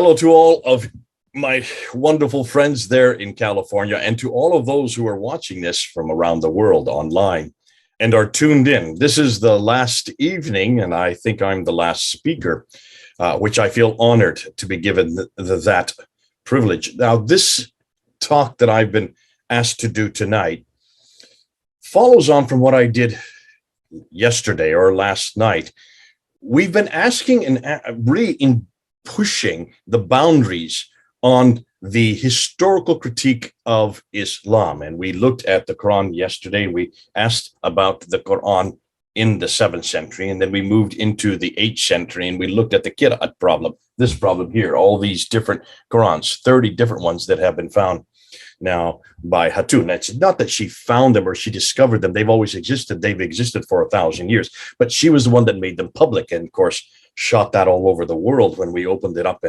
Hello to all of my wonderful friends there in California and to all of those who are watching this from around the world online and are tuned in. This is the last evening, and I think I'm the last speaker, which I feel honored to be given that privilege. Now, this talk that I've been asked to do tonight follows on from what I did yesterday or last night. We've been asking and really pushing the boundaries on the historical critique of Islam. And we looked at the Quran yesterday. We asked about the Quran in the 7th century, and then we moved into the 8th century, and we looked at the Qira'at problem, this problem here, all these different Qurans, 30 different ones that have been found now by Hatun. It's not that she found them or she discovered them. They've always existed. They've existed for 1,000 years, but she was the one that made them public. And of course, shot that all over the world when we opened it up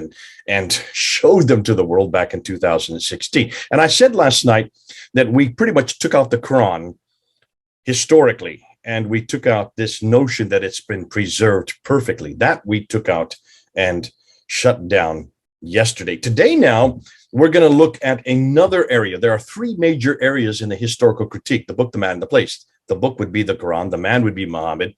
and showed them to the world back in 2016. And I said last night that we pretty much took out the Quran historically, and we took out this notion that it's been preserved perfectly. That we took out and shut down yesterday. Today now, we're going to look at another area. There are 3 major areas in the historical critique: the book, the man, and the place. The book would be the Quran, the man would be Muhammad,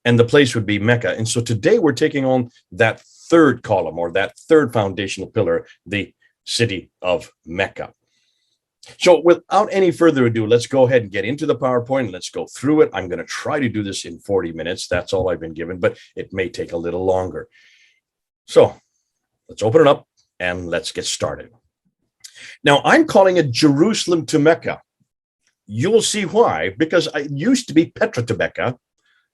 and the place would be Mecca. And so today we're taking on that 3rd column, or that 3rd foundational pillar, the city of Mecca. So without any further ado, let's go ahead and get into the PowerPoint and let's go through it. I'm going to try to do this in 40 minutes. That's all I've been given, but it may take a little longer. So let's open it up and let's get started. Now, I'm calling it Jerusalem to Mecca. You'll see why, because I used to be Petra to Mecca,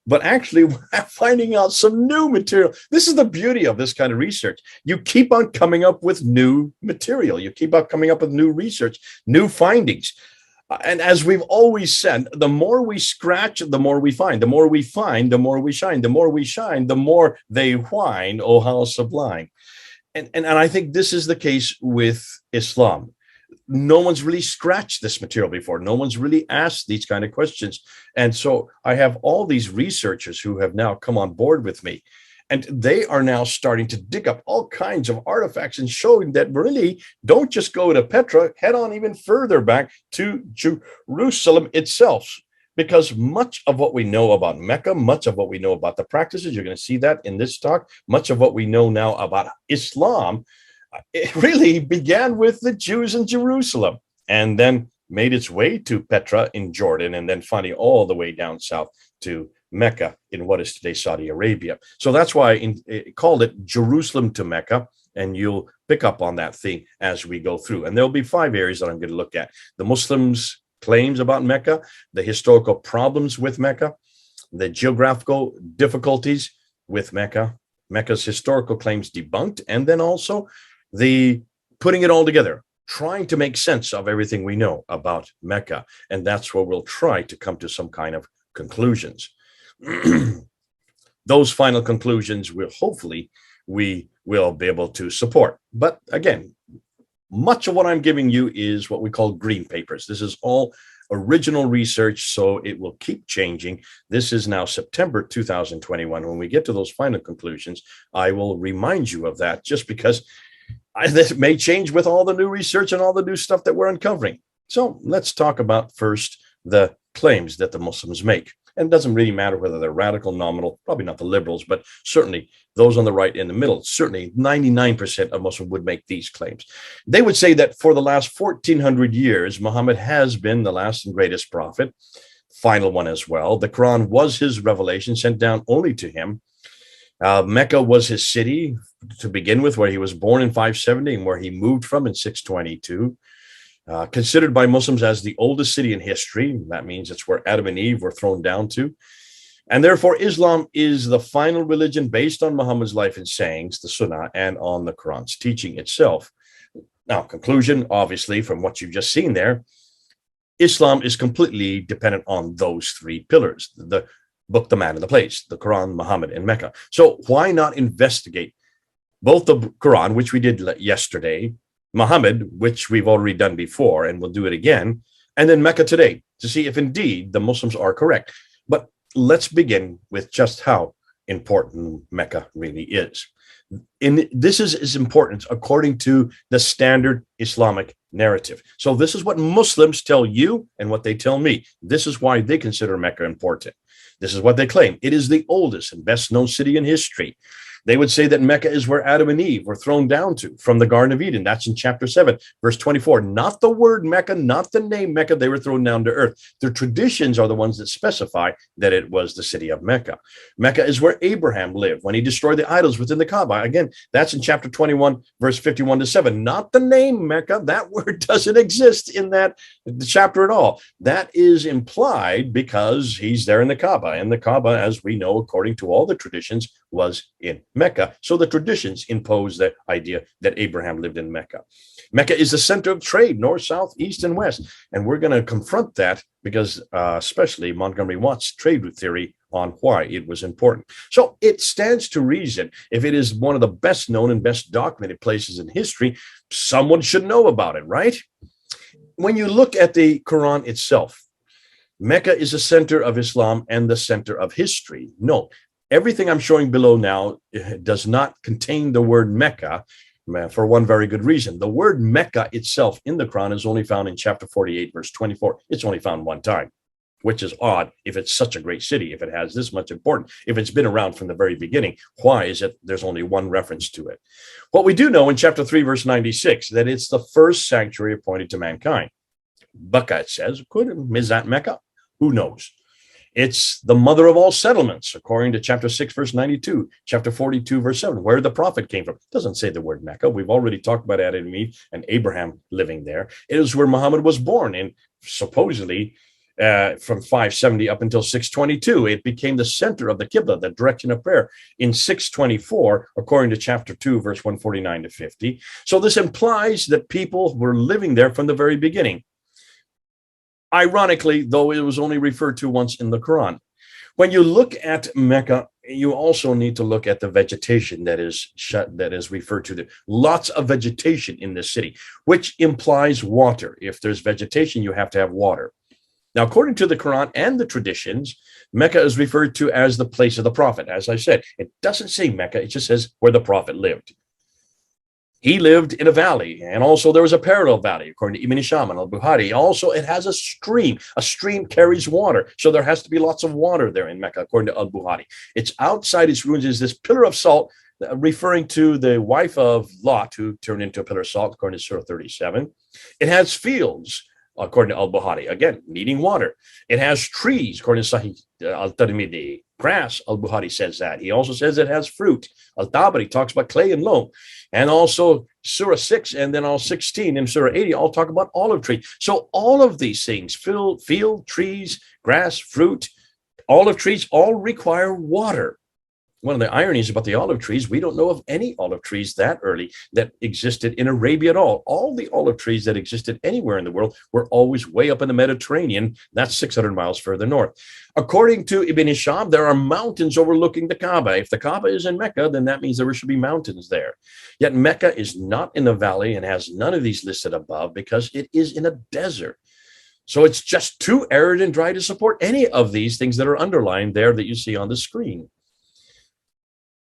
but actually we're finding out some new material. This is the beauty of this kind of research. You keep on coming up with new material. You keep on coming up with new research, new findings. And as we've always said, the more we scratch, the more we find. The more we find, the more we shine. The more we shine, the more they whine. Oh, how sublime. And I think this is the case with Islam. No one's really scratched this material before. No one's really asked these kind of questions. And so I have all these researchers who have now come on board with me, and they are now starting to dig up all kinds of artifacts and showing that really don't just go to Petra, head on even further back to Jerusalem itself. Because much of what we know about Mecca, much of what we know about the practices, you're going to see that in this talk, much of what we know now about Islam, it really began with the Jews in Jerusalem and then made its way to Petra in Jordan, and then finally all the way down south to Mecca in what is today Saudi Arabia. So that's why I called it Jerusalem to Mecca, and you'll pick up on that thing as we go through. And there'll be 5 areas that I'm going to look at: the Muslims' claims about Mecca, the historical problems with Mecca, the geographical difficulties with Mecca, Mecca's historical claims debunked, and then also the putting it all together, trying to make sense of everything we know about Mecca. And that's where we'll try to come to some kind of conclusions. Those final conclusions will hopefully we will be able to support. But again, much of what I'm giving you is what we call green papers. This is all original research, so it will keep changing. This is now September 2021. When we get to those final conclusions, I will remind you of that, just because this may change with all the new research and all the new stuff that we're uncovering. So let's talk about first the claims that the Muslims make. And it doesn't really matter whether they're radical, nominal, probably not the liberals, but certainly those on the right in the middle. Certainly 99% of Muslims would make these claims. They would say that for the last 1400 years, Muhammad has been the last and greatest prophet, final one as well. The Quran was his revelation sent down only to him. Mecca was his city to begin with, where he was born in 570 and where he moved from in 622. Considered by Muslims as the oldest city in history. That means it's where Adam and Eve were thrown down to. And therefore, Islam is the final religion based on Muhammad's life and sayings, the Sunnah, and on the Quran's teaching itself. Now, conclusion, obviously, from what you've just seen there, Islam is completely dependent on those 3 pillars: the book, the man, and the place, the Quran, Muhammad, and Mecca. So why not investigate both the Quran, which we did yesterday, Muhammad, which we've already done before, and we'll do it again, and then Mecca today, to see if indeed the Muslims are correct. But let's begin with just how important Mecca really is. And this is important according to the standard Islamic narrative. So this is what Muslims tell you and what they tell me. This is why they consider Mecca important. This is what they claim. It is the oldest and best known city in history. They would say that Mecca is where Adam and Eve were thrown down to from the Garden of Eden. That's in chapter 7, verse 24. Not the word Mecca, not the name Mecca. They were thrown down to earth. Their traditions are the ones that specify that it was the city of Mecca. Mecca is where Abraham lived when he destroyed the idols within the Kaaba. Again, that's in chapter 21, verse 51 to 7. Not the name Mecca. That word doesn't exist in that chapter at all. That is implied because he's there in the Kaaba. And the Kaaba, as we know, according to all the traditions, was in Mecca. So the traditions impose the idea that Abraham lived in Mecca. Mecca is the center of trade, north, south, east, and west. And we're going to confront that because especially Montgomery Watt's trade theory on why it was important. So it stands to reason, if it is one of the best known and best documented places in history, someone should know about it, right? When you look at the Quran itself, Mecca is the center of Islam and the center of history. No, everything I'm showing below now does not contain the word Mecca for one very good reason. The word Mecca itself in the Quran is only found in chapter 48, verse 24. It's only found one time, which is odd if it's such a great city, if it has this much importance, if it's been around from the very beginning. Why is it there's only one reference to it? What we do know in chapter 3, verse 96, that it's the first sanctuary appointed to mankind. Mecca, it says, is that Mecca? Who knows? It's the mother of all settlements, according to chapter 6, verse 92, chapter 42, verse 7, where the prophet came from. It doesn't say the word Mecca. We've already talked about Adam and Eve and Abraham living there. It is where Muhammad was born, and supposedly from 570 up until 622, it became the center of the Qibla, the direction of prayer, in 624, according to chapter 2, verse 149 to 50. So this implies that people were living there from the very beginning. Ironically, though, it was only referred to once in the Quran. When you look at Mecca, you also need to look at the vegetation that is referred to there. Lots of vegetation in the city, which implies water. If there's vegetation, you have to have water. Now, according to the Quran and the traditions, Mecca is referred to as the place of the prophet. As I said, it doesn't say Mecca, it just says where the prophet lived. He lived in a valley, and also there was a parallel valley, according to Ibn Hisham and al-Bukhari. Also, it has a stream. A stream carries water, so there has to be lots of water there in Mecca, according to al-Bukhari. It's outside its ruins is this pillar of salt, referring to the wife of Lot, who turned into a pillar of salt, according to Surah 37. It has fields, according to al-Bukhari, again, needing water. It has trees, according to Sahih al-Tirmidhi. Grass, al-Bukhari says that. He also says it has fruit. Al-Tabari talks about clay and loam. And also Surah 6 and then all 16 and Surah 80 all talk about olive tree. So all of these things, field, trees, grass, fruit, olive trees, all require water. One of the ironies about the olive trees, we don't know of any olive trees that early that existed in Arabia at all. All the olive trees that existed anywhere in the world were always way up in the Mediterranean. That's 600 miles further north. According to Ibn Hisham, there are mountains overlooking the Kaaba. If the Kaaba is in Mecca, then that means there should be mountains there. Yet Mecca is not in a valley and has none of these listed above because it is in a desert. So it's just too arid and dry to support any of these things that are underlined there that you see on the screen.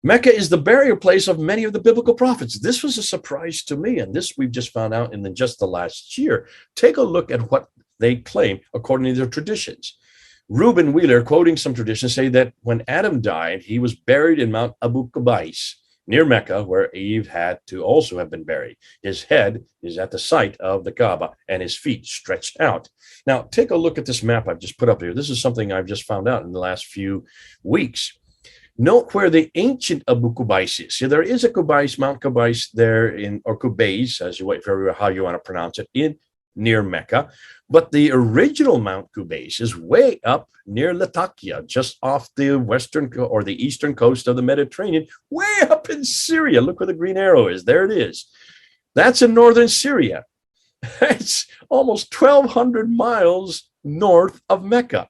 Mecca is the burial place of many of the biblical prophets. This was a surprise to me, and this we've just found out in just the last year. Take a look at what they claim according to their traditions. Reuben Wheeler, quoting some traditions, say that when Adam died, he was buried in Mount Abu Qubais, near Mecca, where Eve had to also have been buried. His head is at the site of the Kaaba, and his feet stretched out. Now, take a look at this map I've just put up here. This is something I've just found out in the last few weeks. Note where the ancient Abu Qubais is. So there is a Qubais, Mount Qubais there or Qubais, how you want to pronounce it, near Mecca. But the original Mount Qubais is way up near Latakia, just off the western or the eastern coast of the Mediterranean, way up in Syria. Look where the green arrow is. There it is. That's in northern Syria. It's almost 1,200 miles north of Mecca.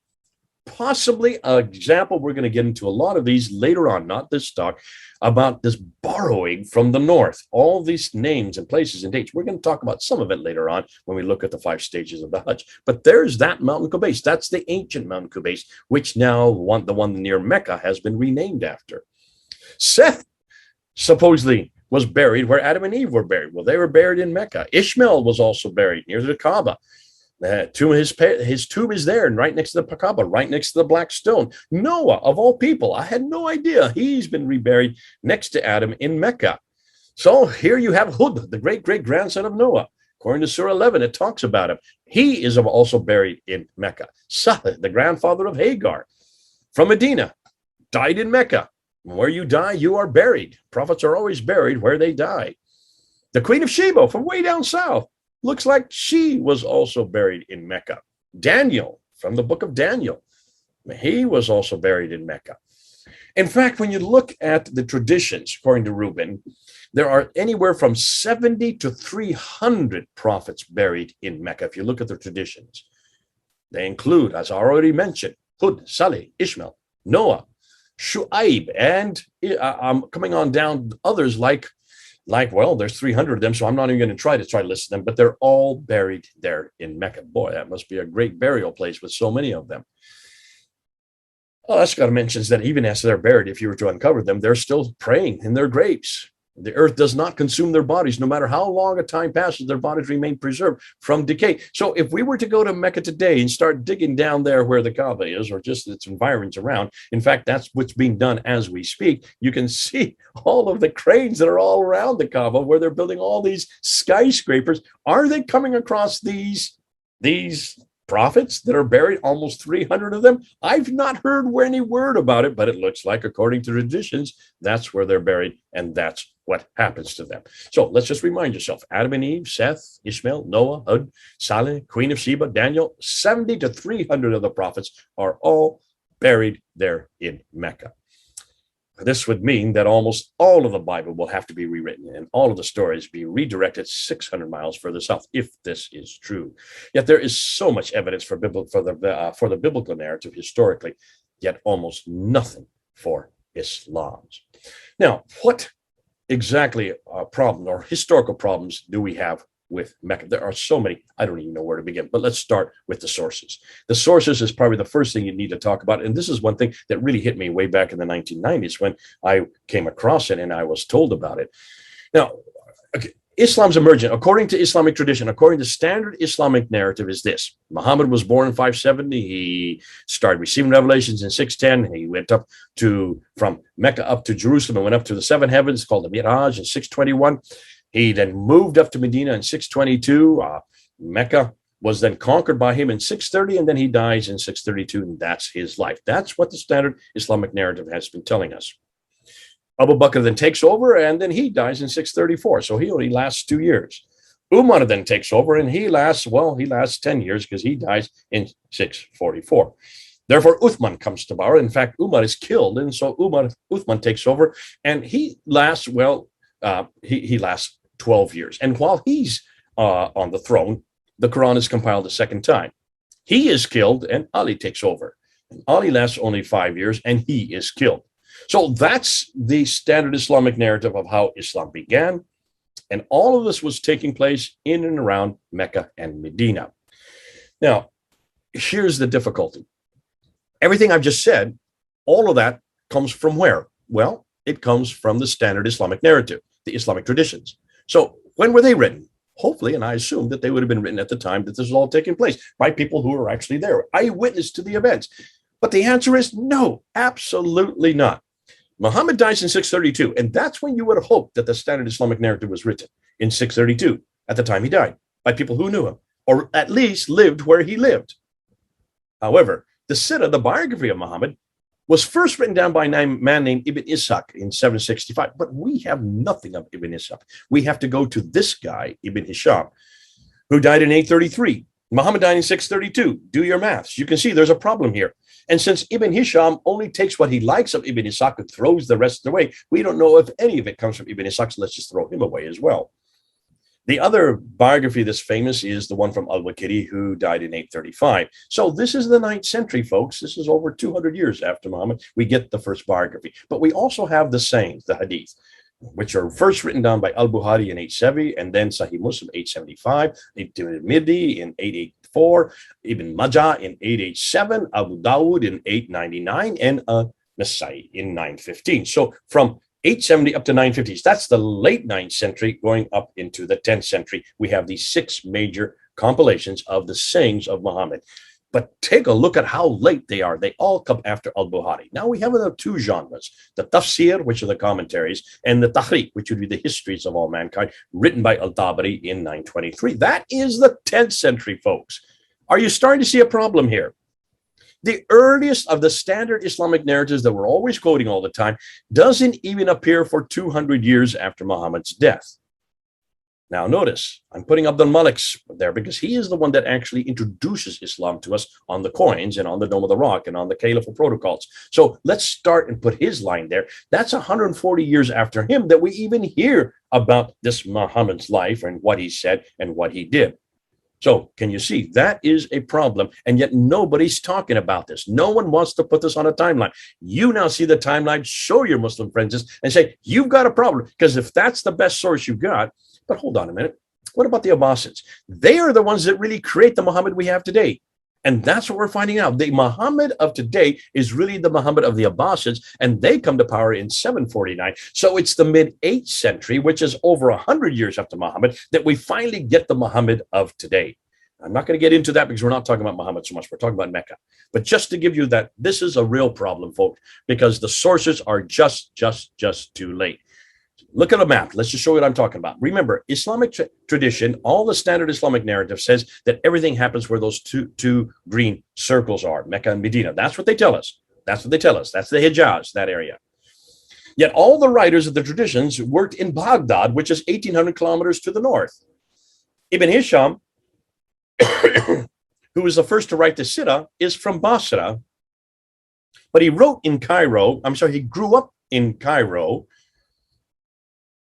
Possibly an example, we're going to get into a lot of these later on, not this talk, about this borrowing from the north. All these names and places and dates. We're going to talk about some of it later on when we look at the 5 stages of the Hajj. But there's that Mountain Qubais. That's the ancient Mountain Qubais, which now the one near Mecca has been renamed after. Seth supposedly was buried where Adam and Eve were buried. Well, they were buried in Mecca. Ishmael was also buried near the Kaaba. His tomb is there, and right next to the Kaaba, right next to the black stone. Noah, of all people, I had no idea he's been reburied next to Adam in Mecca. So here you have Hud, the great-great-grandson of Noah. According to Surah 11, it talks about him. He is also buried in Mecca. Salih, the grandfather of Hagar, from Medina, died in Mecca. Where you die, you are buried. Prophets are always buried where they die. The Queen of Sheba, from way down south, looks like she was also buried in Mecca. Daniel, from the book of Daniel, he was also buried in Mecca. In fact, when you look at the traditions, according to Reuben, there are anywhere from 70 to 300 prophets buried in Mecca. If you look at the traditions, they include, as I already mentioned, Hud, Salih, Ishmael, Noah, Shu'aib, and I'm coming on down others like, well, there's 300 of them, so I'm not even going to try to list them, but they're all buried there in Mecca. Boy, that must be a great burial place with so many of them. Oh, that's got to mention that even as they're buried, if you were to uncover them, they're still praying in their graves. The earth does not consume their bodies. No matter how long a time passes, their bodies remain preserved from decay. So if we were to go to Mecca today and start digging down there where the Kaaba is, or just its environs around, in fact, that's what's being done as we speak, you can see all of the cranes that are all around the Kaaba where they're building all these skyscrapers. Are they coming across these prophets that are buried, almost 300 of them? I've not heard any word about it, but it looks like, according to traditions, that's where they're buried, and that's what happens to them. So let's just remind yourself, Adam and Eve, Seth, Ishmael, Noah, Hud, Saleh, Queen of Sheba, Daniel, 70 to 300 of the prophets are all buried there in Mecca. This would mean that almost all of the Bible will have to be rewritten and all of the stories be redirected 600 miles further south, if this is true. Yet there is so much evidence for the biblical narrative historically, yet almost nothing for Islam's. Now, what exactly problem or historical problems do we have with Mecca? There are so many, I don't even know where to begin, but let's start with the sources. The sources is probably the first thing you need to talk about. And this is one thing that really hit me way back in the 1990s when I came across it and I was told about it. Now, Islam's emergent, according to Islamic tradition, according to standard Islamic narrative, is this. Muhammad was born in 570. He started receiving revelations in 610. He went up from Mecca up to Jerusalem and went up to the seven heavens, called the Miraj, in 621. He then moved up to Medina in 622. Mecca was then conquered by him in 630, and then he dies in 632, and that's his life. That's what the standard Islamic narrative has been telling us. Abu Bakr then takes over, and then he dies in 634, so he only lasts 2 years. Umar then takes over, and he lasts 10 years because he dies in 644. Therefore, Uthman comes to power. In fact, Umar is killed, and so Uthman takes over, and he lasts, he lasts 12 years. And while he's on the throne, the Quran is compiled a second time. He is killed, and Ali takes over. And Ali lasts only 5 years, and he is killed. So that's the standard Islamic narrative of how Islam began. And all of this was taking place in and around Mecca and Medina. Now, here's the difficulty. Everything I've just said, all of that comes from where? Well, it comes from the standard Islamic narrative, the Islamic traditions. So when were they written? Hopefully, and I assume that they would have been written at the time that this was all taking place by people who were actually there, eyewitness to the events. But the answer is no, absolutely not. Muhammad dies in 632, and that's when you would have hoped that the standard Islamic narrative was written, in 632, at the time he died, by people who knew him, or at least lived where he lived. However, the Sirah, the biography of Muhammad, was first written down by a man named Ibn Ishaq in 765, but we have nothing of Ibn Ishaq. We have to go to this guy, Ibn Hisham, who died in 833. Muhammad died in 632. Do your maths. You can see there's a problem here. And since Ibn Hisham only takes what he likes of Ibn Ishaq and throws the rest away, we don't know if any of it comes from Ibn Ishaq, so let's just throw him away as well. The other biography that's famous is the one from Al-Waqidi, who died in 835. So this is the 9th century, folks. This is over 200 years after Muhammad. We get the first biography. But we also have the sayings, the hadith, which are first written down by Al-Bukhari in 870, and then Sahih Muslim 875, Tirmidhi in 884, Ibn Majah in 887, Abu Dawud in 899, and Nasai in 915. So from 870 up to 950s. That's the late 9th century going up into the 10th century. We have these 6 major compilations of the sayings of Muhammad. But take a look at how late they are. They all come after al-Bukhari. Now we have another 2 genres, the tafsir, which are the commentaries, and the tahriq, which would be the histories of all mankind, written by al-Tabari in 923. That is the 10th century, folks. Are you starting to see a problem here? The earliest of the standard Islamic narratives that we're always quoting all the time doesn't even appear for 200 years after Muhammad's death. Now, notice, I'm putting Abdul Malik's there because he is the one that actually introduces Islam to us on the coins and on the Dome of the Rock and on the Caliphal protocols. So let's start and put his line there. That's 140 years after him that we even hear about this Muhammad's life and what he said and what he did. So can you see that is a problem? And yet nobody's talking about this. No one wants to put this on a timeline. You now see the timeline, show your Muslim friends and say, you've got a problem. Because if that's the best source you've got, but hold on a minute. What about the Abbasids? They are the ones that really create the Muhammad we have today. And that's what we're finding out. The Muhammad of today is really the Muhammad of the Abbasids, and they come to power in 749. So it's the mid-8th century, which is over 100 years after Muhammad, that we finally get the Muhammad of today. I'm not going to get into that because we're not talking about Muhammad so much. We're talking about Mecca. But just to give you that, this is a real problem, folks, because the sources are just too late. Look at a map. Let's just show you what I'm talking about. Remember, Islamic tradition, all the standard Islamic narrative says that everything happens where those two green circles are, Mecca and Medina. That's what they tell us. That's what they tell us. That's the Hijaz, that area. Yet all the writers of the traditions worked in Baghdad, which is 1,800 kilometers to the north. Ibn Hisham, who was the first to write the Sirah, is from Basra, but he wrote in Cairo. He grew up in Cairo.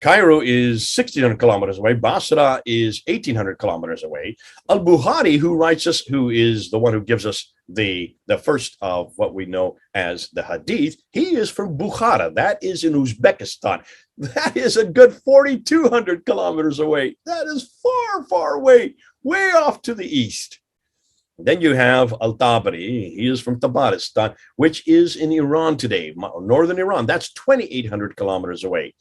Cairo is 1,600 kilometers away. Basra is 1,800 kilometers away. Al-Bukhari, who writes us, who is the one who gives us the first of what we know as the Hadith, he is from Bukhara. That is in Uzbekistan. That is a good 4,200 kilometers away. That is far away, way off to the east. Then you have Al-Tabari. He is from Tabaristan, which is in Iran today, northern Iran. That's 2,800 kilometers away.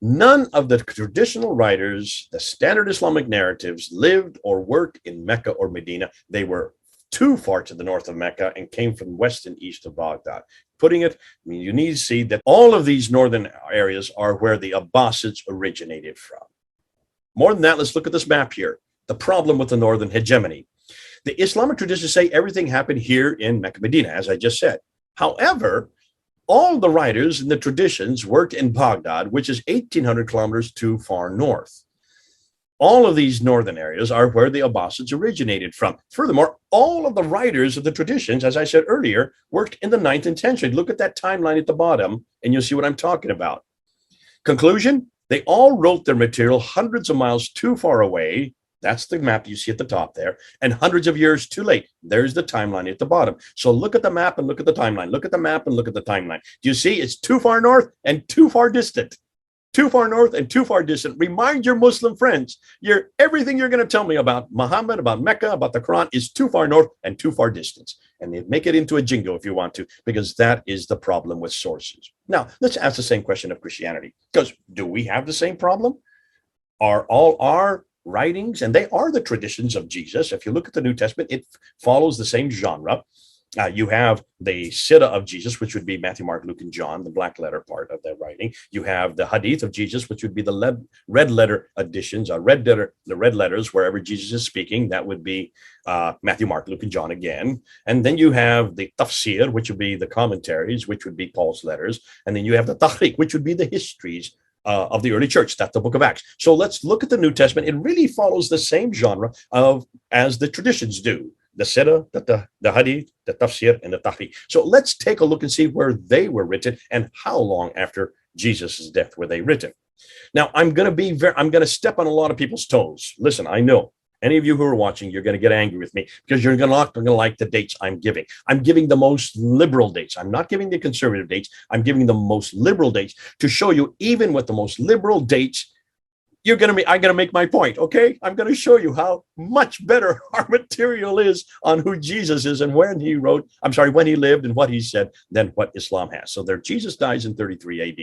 None of the traditional writers, the standard Islamic narratives, lived or worked in Mecca or Medina. They were too far to the north of Mecca and came from west and east of Baghdad. Putting it, you need to see that all of these northern areas are where the Abbasids originated from. More than that, let's look at this map here. The problem with the northern hegemony. The Islamic traditions say everything happened here in Mecca, Medina, as I just said. However, all the writers in the traditions worked in Baghdad, which is 1,800 kilometers too far north. All of these northern areas are where the Abbasids originated from. Furthermore, all of the writers of the traditions, as I said earlier, worked in the 9th and 10th century. Look at that timeline at the bottom, and you'll see what I'm talking about. Conclusion, they all wrote their material hundreds of miles too far away. That's the map you see at the top there, and hundreds of years too late. There's the timeline at the bottom. So look at the map and look at the timeline. Look at the map and look at the timeline. Do you see it's too far north and too far distant? Too far north and too far distant. Remind your Muslim friends, everything you're going to tell me about Muhammad, about Mecca, about the Quran is too far north and too far distance. And they make it into a jingo if you want to, because that is the problem with sources. Now, let's ask the same question of Christianity, because do we have the same problem? Are all our writings, and they are the traditions of Jesus. If you look at the New Testament, it follows the same genre. You have the Sirah of Jesus, which would be Matthew, Mark, Luke, and John, the black letter part of that writing. You have the Hadith of Jesus, which would be the red letter editions, the red letters wherever Jesus is speaking. That would be Matthew, Mark, Luke, and John again. And then you have the Tafsir, which would be the commentaries, which would be Paul's letters. And then you have the Tahriq, which would be the histories of the early church. That's the book of Acts. So let's look at the New Testament. It really follows the same genre as the traditions do. The Sirah, the Hadith, the Tafsir, and the Tahriq. So let's take a look and see where they were written and how long after Jesus' death were they written. Now, I'm going to step on a lot of people's toes. Listen, I know any of you who are watching, you're going to get angry with me because you're not going to like the dates I'm giving. I'm giving the most liberal dates. I'm not giving the conservative dates. I'm giving the most liberal dates to show you, even with the most liberal dates, I'm going to make my point, okay? I'm going to show you how much better our material is on who Jesus is and when he lived and what he said than what Islam has. So there, Jesus dies in 33 AD.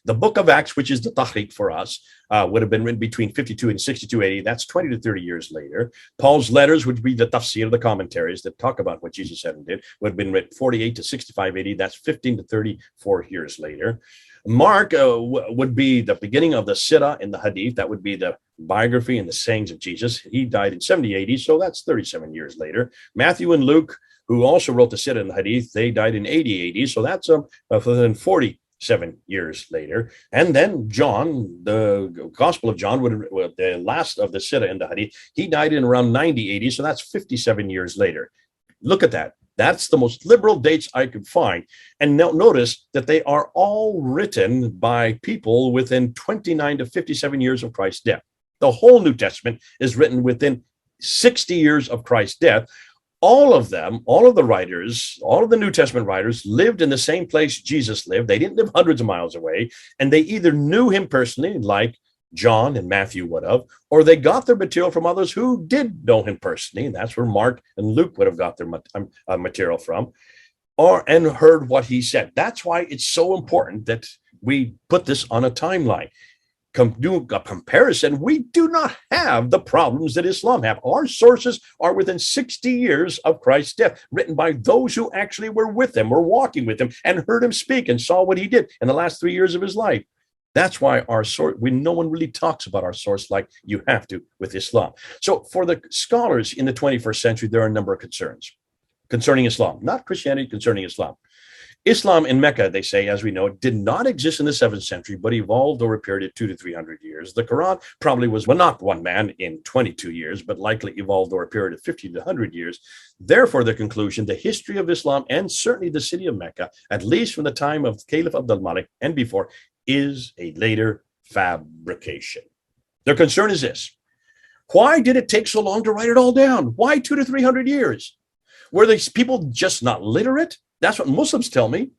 The book of Acts, which is the Tahriq for us, would have been written between 52 and 62 AD. That's 20 to 30 years later. Paul's letters, would be the tafsir, the commentaries that talk about what Jesus said and did, would have been written 48 to 65 AD. That's 15 to 34 years later. Mark would be the beginning of the Sirah in the Hadith. That would be the biography and the sayings of Jesus. He died in 70 AD, so that's 37 years later. Matthew and Luke, who also wrote the Sirah and the Hadith, they died in 80 AD, so that's within 47 years later. And then John, the Gospel of John, would the last of the Sirah and the Hadith, he died in around 90 AD, so that's 57 years later. Look at that. That's the most liberal dates I could find. And now notice that they are all written by people within 29 to 57 years of Christ's death. The whole New Testament is written within 60 years of Christ's death. All of them, all of the writers, all of the New Testament writers lived in the same place Jesus lived. They didn't live hundreds of miles away. And they either knew him personally, like John and Matthew would have, or they got their material from others who did know him personally, and that's where Mark and Luke would have got their material from, and heard what he said. That's why it's so important that we put this on a timeline. Do a comparison. We do not have the problems that Islam have. Our sources are within 60 years of Christ's death, written by those who actually were with him, were walking with him, and heard him speak and saw what he did in the last 3 years of his life. That's why our source, no one really talks about our source like you have to with Islam. So for the scholars in the 21st century, there are a number of concerns concerning Islam, not Christianity, concerning Islam. Islam in Mecca, they say, as we know, did not exist in the 7th century, but evolved over a period of 200 to 300 years. The Quran probably was, well, not one man in 22 years, but likely evolved over a period of 50 to 100 years. Therefore, the conclusion, the history of Islam, and certainly the city of Mecca, at least from the time of Caliph Abdul Malik and before, is a later fabrication. Their concern is this: why did it take so long to write it all down? Why 200 to 300 years? Were these people just not literate? That's what Muslims tell me.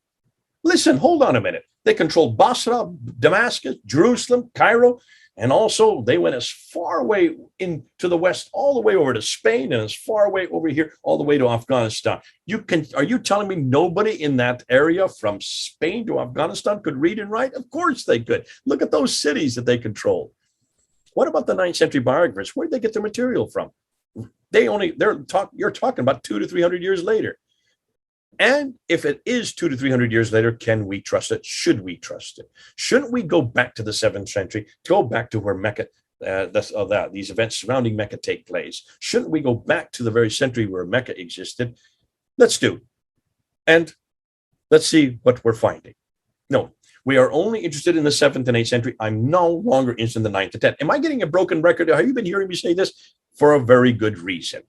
Listen, hold on a minute. They controlled Basra, Damascus, Jerusalem, Cairo, and also they went as far away into the west, all the way over to Spain, and as far away over here, all the way to Afghanistan. Are you telling me nobody in that area from Spain to Afghanistan could read and write? Of course they could. Look at those cities that they controlled. What about the 9th century biographers? Where did they get their material from? You're talking about 200 to 300 years later. And if it is 200 to 300 years later, can we trust it? Should we trust it? Shouldn't we go back to the 7th century, go back to where Mecca, these events surrounding Mecca take place? Shouldn't we go back to the very century where Mecca existed? Let's do. And let's see what we're finding. No, we are only interested in the 7th and 8th century. I'm no longer interested in the 9th to 10th. Am I getting a broken record? Have you been hearing me say this? For a very good reason.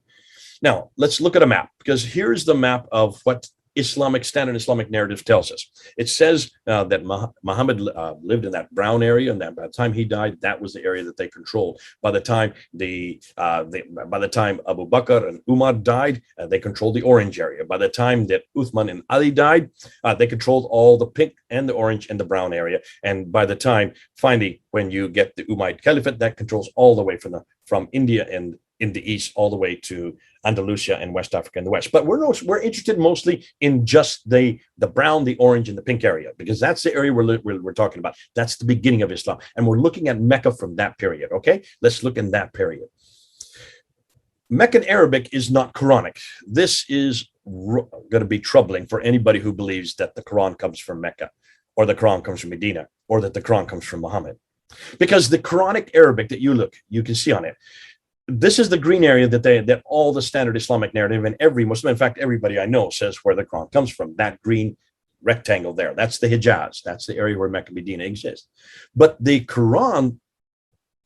Now, let's look at a map, because here's the map of what Islamic standard Islamic narrative tells us. It says that Muhammad lived in that brown area, and that by the time he died, that was the area that they controlled. By the time by the time Abu Bakr and Umar died, they controlled the orange area. By the time that Uthman and Ali died, they controlled all the pink and the orange and the brown area. And by the time, finally, when you get the Umayyad Caliphate, that controls all the way from India and in the east all the way to Andalusia and West Africa in the west. But we're interested mostly in just the brown, the orange, and the pink area, because that's the area we're talking about. That's the beginning of Islam. And we're looking at Mecca from that period, okay? Let's look in that period. Meccan Arabic is not Quranic. This is going to be troubling for anybody who believes that the Quran comes from Mecca, or the Quran comes from Medina, or that the Quran comes from Muhammad. Because the Quranic Arabic that you can see on it, this is the green area that all the standard Islamic narrative and every Muslim, in fact, everybody I know says where the Quran comes from, that green rectangle there. That's the Hijaz. That's the area where Mecca and Medina exist. But the Quran,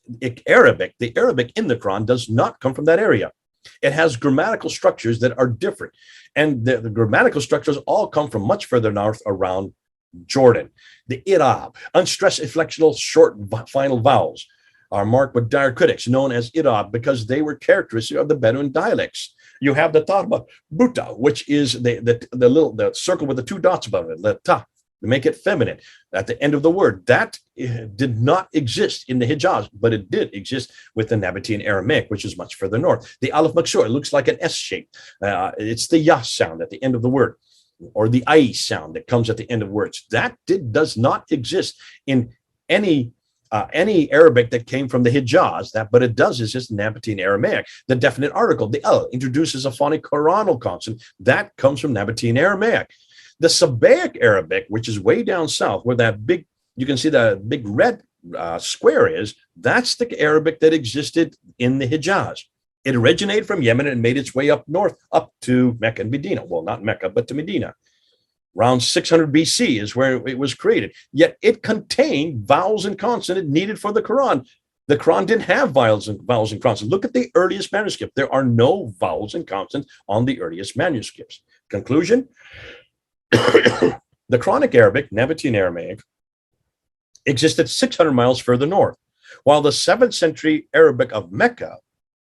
the Arabic in the Quran does not come from that area. It has grammatical structures that are different. And the grammatical structures all come from much further north around Jordan. The Irab, unstressed inflectional short final vowels, are marked with diacritics known as Irab because they were characteristic of the Bedouin dialects. You have the Tarba Buta, which is the circle with the two dots above it, the ta, to make it feminine at the end of the word. That did not exist in the Hijaz, but it did exist with the Nabatean Aramaic, which is much further north. The Aleph Maksur, it looks like an S shape. It's the Yah sound at the end of the word. or the I sound that comes at the end of words. That does not exist in any Arabic that came from the Hijaz, but it does exist in Nabatean Aramaic. The definite article, the introduces a phonic coronal consonant. That comes from Nabatean Aramaic. The Sabaic Arabic, which is way down south, where that big, you can see the big red square is, that's the Arabic that existed in the Hijaz. It originated from Yemen and made its way up north, up to Mecca and Medina. Well, not Mecca, but to Medina. Around 600 BC is where it was created. Yet it contained vowels and consonants needed for the Quran. The Quran didn't have vowels and consonants. Look at the earliest manuscript. There are no vowels and consonants on the earliest manuscripts. Conclusion, the Quranic Arabic, Nabatean Aramaic, existed 600 miles further north, while the 7th century Arabic of Mecca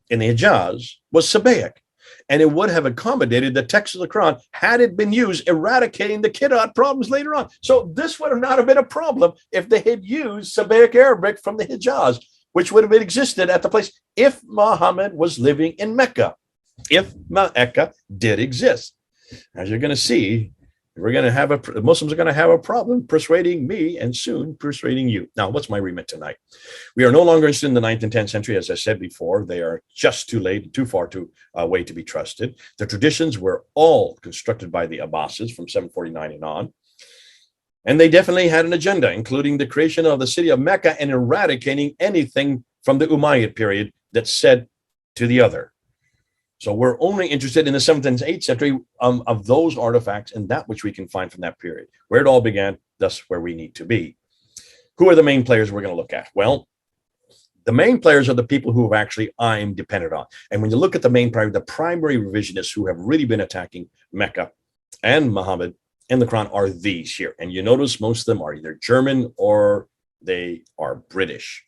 in the Hijaz was Sabaic, and it would have accommodated the text of the Quran had it been used, eradicating the Kiddat problems later on. So this would have not have been a problem if they had used Sabaic Arabic from the Hijaz, which would have existed at the place if Muhammad was living in Mecca, if Mecca did exist. As you're going to see, Muslims are going to have a problem persuading me and soon persuading you. Now, what's my remit tonight? We are no longer interested in the 9th and 10th century. As I said before, they are just too late, too far away to be trusted. The traditions were all constructed by the Abbasids from 749 and on. And they definitely had an agenda, including the creation of the city of Mecca and eradicating anything from the Umayyad period that said to the other. So we're only interested in the 7th and 8th century of those artifacts and that which we can find from that period, where it all began, thus where we need to be. Who are the main players we're going to look at? Well, the main players are the people who I'm dependent on. And when you look at the main player, the primary revisionists who have really been attacking Mecca and Muhammad and the Quran are these here. And you notice most of them are either German or they are British.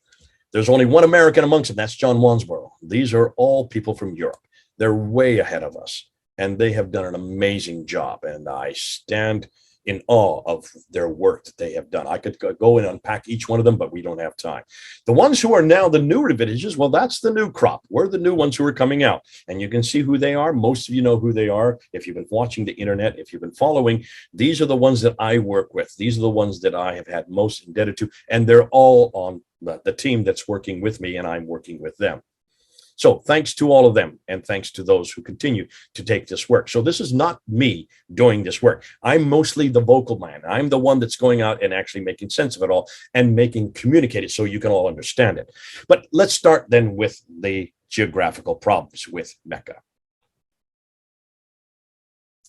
There's only one American amongst them. That's John Wansborough. These are all people from Europe. They're way ahead of us, and they have done an amazing job, and I stand in awe of their work that they have done. I could go and unpack each one of them, but we don't have time. The ones who are now the new revisionists, well, that's the new crop. We're the new ones who are coming out, and you can see who they are. Most of you know who they are. If you've been watching the internet, if you've been following, these are the ones that I work with. These are the ones that I have had most indebted to, and they're all on the team that's working with me, and I'm working with them. So thanks to all of them, and thanks to those who continue to take this work. So this is not me doing this work. I'm mostly the vocal man. I'm the one that's going out and actually making sense of it all and communicate it so you can all understand it. But let's start then with the geographical problems with Mecca.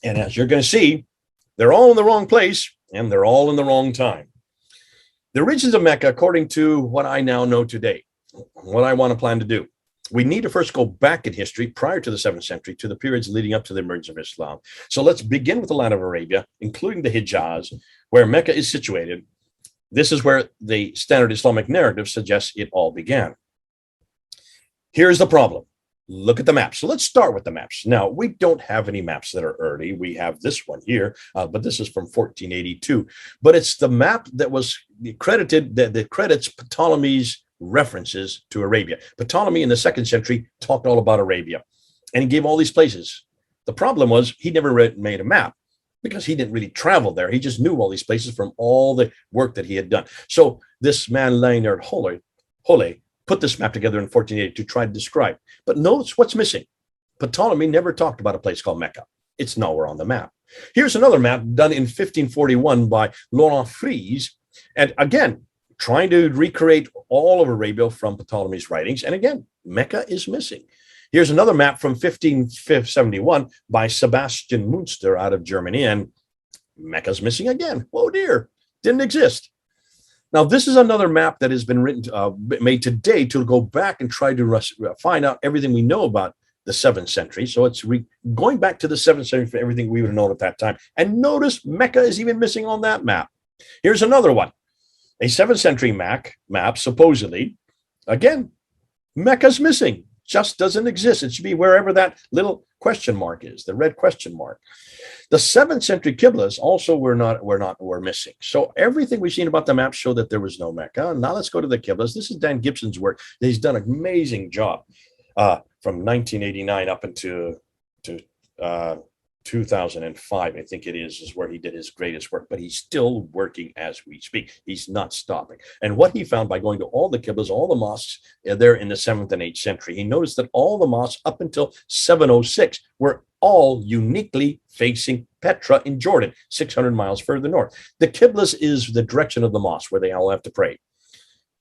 And as you're going to see, they're all in the wrong place and they're all in the wrong time. The origins of Mecca, according to what I now know today, what I want to plan to do, we need to first go back in history prior to the 7th century to the periods leading up to the emergence of Islam. So let's begin with the land of Arabia, including the Hijaz, where Mecca is situated. This is where the standard Islamic narrative suggests it all began. Here's the problem. Look at the maps. So let's start with the maps. Now, we don't have any maps that are early. We have this one here, but this is from 1482. But it's the map that was credited, that credits Ptolemy's references to Arabia. Ptolemy in the 2nd century talked all about Arabia, and he gave all these places. The problem was he never made a map because he didn't really travel there. He just knew all these places from all the work that he had done. So this man, Leonard Holle, put this map together in 1480 to try to describe. But notice what's missing. Ptolemy never talked about a place called Mecca. It's nowhere on the map. Here's another map done in 1541 by Laurent Fries. And again, trying to recreate all of Arabia from Ptolemy's writings. And again, Mecca is missing. Here's another map from 1571 by Sebastian Münster out of Germany, and Mecca's missing again. Oh dear, didn't exist. Now, this is another map that has been made today to go back and try to find out everything we know about the 7th century. So it's going back to the 7th century for everything we would have known at that time. And notice Mecca is even missing on that map. Here's another one. A 7th century map, supposedly, again, Mecca's missing, just doesn't exist. It should be wherever that little question mark is, the red question mark. The 7th century Qiblas also were missing. So everything we've seen about the map show that there was no Mecca. Now let's go to the Qiblas. This is Dan Gibson's work. He's done an amazing job from 1989 up into 2005, I think it is where he did his greatest work, but he's still working as we speak. He's not stopping. And what he found by going to all the qiblas, all the mosques there in the 7th and 8th century, he noticed that all the mosques up until 706 were all uniquely facing Petra in Jordan, 600 miles further north. The qiblas is the direction of the mosque where they all have to pray.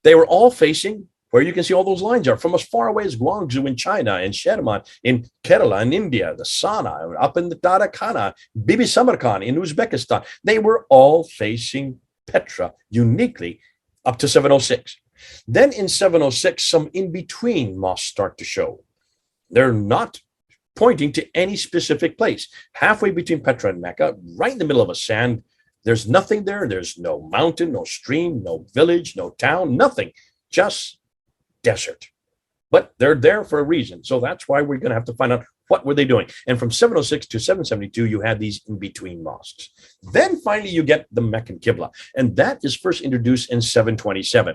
They were all facing where you can see all those lines are, from as far away as Guangzhou in China, and Sherman in Kerala in India, the Sana up in the Tarakhana, Bibi Samarkand in Uzbekistan. They were all facing Petra uniquely up to 706. Then in 706, some in-between mosques start to show. They're not pointing to any specific place. Halfway between Petra and Mecca, right in the middle of a sand, there's nothing there. There's no mountain, no stream, no village, no town, nothing. Just desert. But they're there for a reason. So that's why we're going to have to find out what were they doing. And from 706 to 772, you had these in-between mosques. Then finally, you get the Meccan Qibla. And that is first introduced in 727.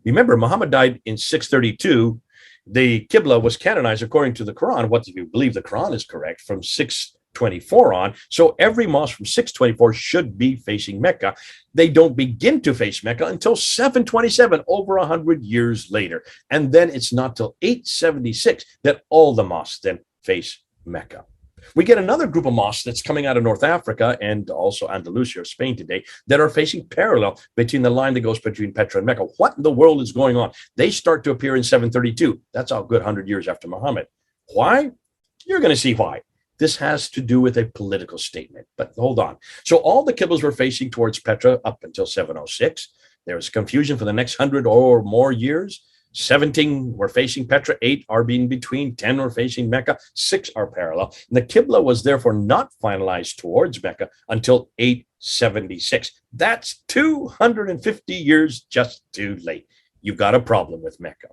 Remember, Muhammad died in 632. The Qibla was canonized according to the Quran. What if you believe the Quran is correct? From 624 on. So every mosque from 624 should be facing Mecca. They don't begin to face Mecca until 727, over 100 years later. And then it's not till 876 that all the mosques then face Mecca. We get another group of mosques that's coming out of North Africa and also Andalusia, Spain today, that are facing parallel between the line that goes between Petra and Mecca. What in the world is going on? They start to appear in 732. That's a good 100 years after Muhammad. Why? You're going to see why. This has to do with a political statement, but hold on. So all the qiblas were facing towards Petra up until 706. There was confusion for the next 100 or more years. 17 were facing Petra, 8 are being between, 10 were facing Mecca, 6 are parallel. And the Qibla was therefore not finalized towards Mecca until 876. That's 250 years just too late. You've got a problem with Mecca.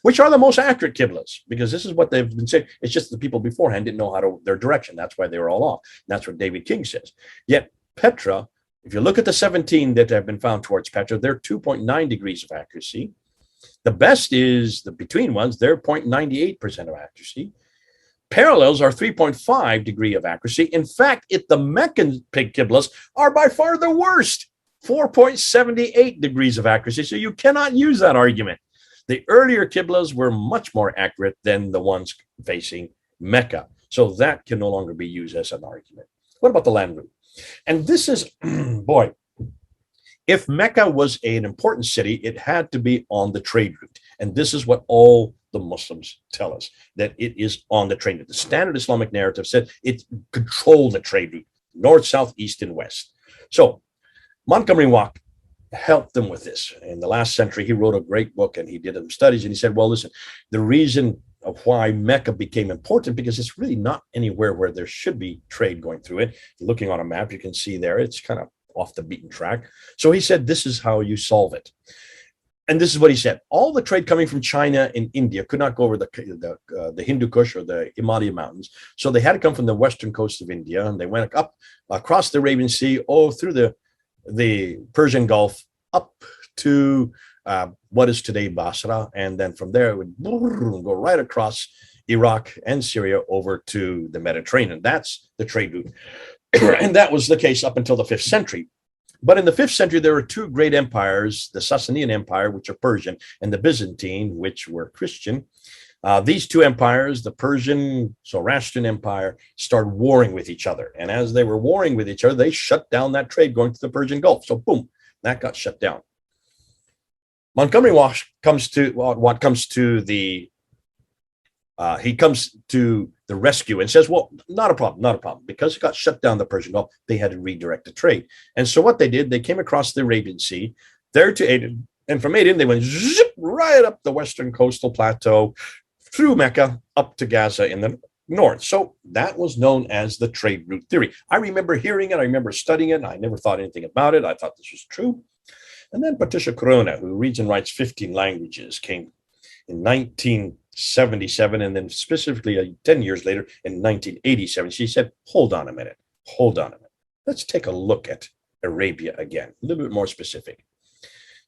Which are the most accurate Qiblas? Because this is what they've been saying. It's just the people beforehand didn't know how to their direction. That's why they were all off. And that's what David King says. Yet Petra, if you look at the 17 that have been found towards Petra, they're 2.9 degrees of accuracy. The best is the between ones, they're 0.98% of accuracy. Parallels are 3.5 degree of accuracy. In fact, the Meccan Qiblas are by far the worst, 4.78 degrees of accuracy. So you cannot use that argument. The earlier Qiblas were much more accurate than the ones facing Mecca. So that can no longer be used as an argument. What about the land route? And this is, boy, if Mecca was an important city, it had to be on the trade route. And this is what all the Muslims tell us, that it is on the trade route. The standard Islamic narrative said it controlled the trade route, north, south, east, and west. So Montgomery Watt helped them with this. In the last century, he wrote a great book and he did some studies. And he said, well, listen, the reason of why Mecca became important, because it's really not anywhere where there should be trade going through it. Looking on a map, you can see there, it's kind of off the beaten track. So he said, this is how you solve it. And this is what he said. All the trade coming from China and India could not go over the Hindu Kush or the Himalaya Mountains. So they had to come from the western coast of India, and they went up across the Arabian Sea, through the Persian Gulf, up to what is today Basra. And then from there, it would go right across Iraq and Syria over to the Mediterranean. That's the trade route. And that was the case up until the 5th century. But in the 5th century, there were two great empires, the Sasanian Empire, which are Persian, and the Byzantine, which were Christian. These two empires, the Persian Zoroastrian Empire, started warring with each other. And as they were warring with each other, they shut down that trade going to the Persian Gulf. So boom, that got shut down. Montgomery Watt comes to the rescue and says, well, not a problem. Because it got shut down the Persian Gulf, they had to redirect the trade. And so what they did, they came across the Arabian Sea, there to Aden, and from Aden, they went zip right up the western coastal plateau, through Mecca, up to Gaza in the north. So that was known as the trade route theory. I remember hearing it, I remember studying it, and I never thought anything about it. I thought this was true. And then Patricia Corona, who reads and writes 15 languages, came in 1977, and then specifically 10 years later in 1987, she said, hold on a minute. Let's take a look at Arabia again, a little bit more specific.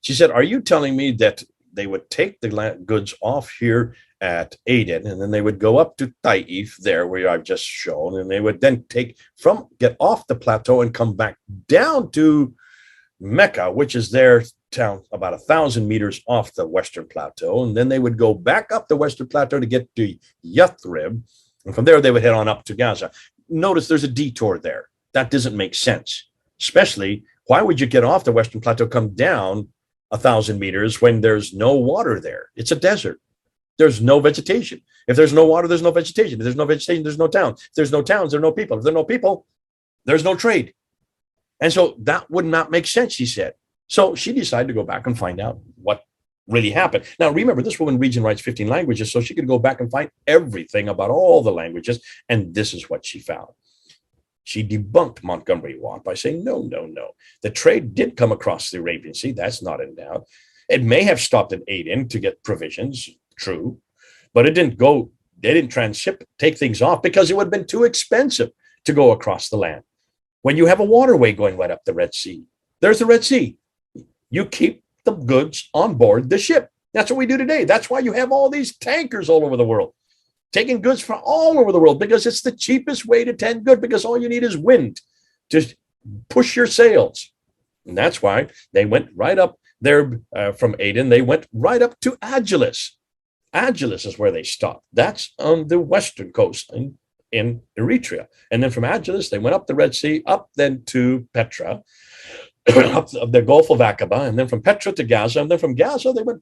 She said, are you telling me that they would take the goods off here at Aden, and then they would go up to Taif, there where I've just shown, and they would then get off the plateau and come back down to Mecca, which is their town about 1,000 meters off the Western Plateau. And then they would go back up the Western Plateau to get to Yathrib. And from there, they would head on up to Gaza. Notice there's a detour there. That doesn't make sense. Especially, why would you get off the Western Plateau, come down 1,000 meters when there's no water there? It's a desert. There's no vegetation. If there's no water, there's no vegetation. If there's no vegetation, there's no town. If there's no towns, there are no people. If there are no people, there's no trade. And so that would not make sense, she said. So she decided to go back and find out what really happened. Now, remember, this woman reads and writes 15 languages, so she could go back and find everything about all the languages. And this is what she found. She debunked Montgomery Watt by saying, no. The trade did come across the Arabian Sea. That's not in doubt. It may have stopped at Aden to get provisions, true, but it didn't go, they didn't transship, take things off, because it would have been too expensive to go across the land. When you have a waterway going right up the Red Sea, there's the Red Sea. You keep the goods on board the ship. That's what we do today. That's why you have all these tankers all over the world, taking goods from all over the world, because it's the cheapest way to tend good, because all you need is wind to push your sails. And that's why they went right up there from Aden. They went right up to Agilis. Agilis is where they stopped. That's on the western coast in Eritrea. And then from Agilis, they went up the Red Sea, up then to Petra, up the Gulf of Aqaba, and then from Petra to Gaza, and then from Gaza, they went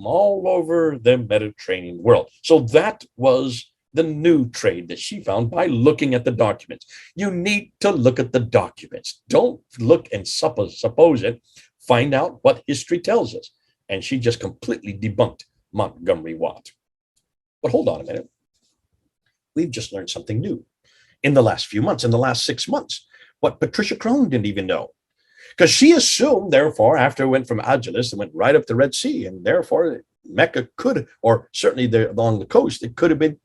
all over the Mediterranean world. So that was the new trade that she found by looking at the documents. You need to look at the documents. Don't look and suppose it. Find out what history tells us. And she just completely debunked Montgomery Watt. But hold on a minute. We've just learned something new in the last few months, in the last 6 months, what Patricia Crone didn't even know. Because she assumed, therefore, after it went from Agilis, it went right up the Red Sea, and therefore Mecca could, or certainly along the coast, it could have been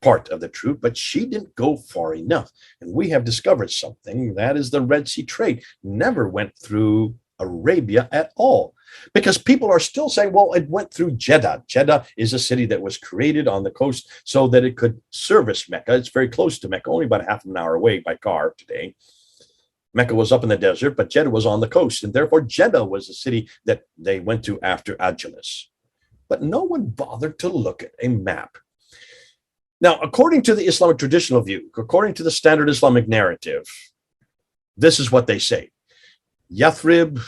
part of the truth, but she didn't go far enough. And we have discovered something, that is the Red Sea trade never went through Arabia at all. Because people are still saying, well, it went through Jeddah. Jeddah is a city that was created on the coast so that it could service Mecca. It's very close to Mecca, only about half an hour away by car today. Mecca was up in the desert, but Jeddah was on the coast, and therefore Jeddah was the city that they went to after Agilis. But no one bothered to look at a map. Now, according to the Islamic traditional view, according to the standard Islamic narrative, this is what they say. Yathrib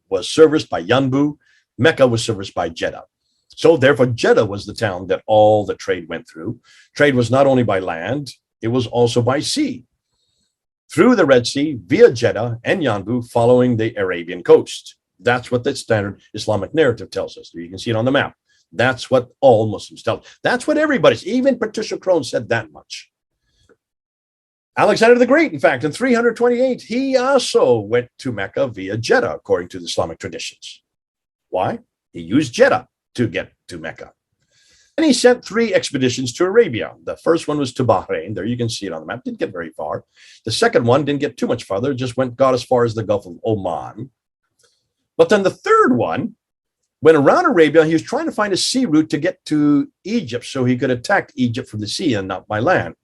was serviced by Yanbu. Mecca was serviced by Jeddah. So therefore, Jeddah was the town that all the trade went through. Trade was not only by land, it was also by sea. Through the Red Sea, via Jeddah and Yanbu, following the Arabian coast. That's what the standard Islamic narrative tells us. You can see it on the map. That's what all Muslims tell. That's what everybody's, even Patricia Crone said that much. Alexander the Great, in fact, in 328, he also went to Mecca via Jeddah, according to the Islamic traditions. Why? He used Jeddah to get to Mecca. And he sent 3 expeditions to Arabia. The first one was to Bahrain. There you can see it on the map. Didn't get very far. The second one didn't get too much farther, just got as far as the Gulf of Oman. But then the third one went around Arabia. He was trying to find a sea route to get to Egypt so he could attack Egypt from the sea and not by land.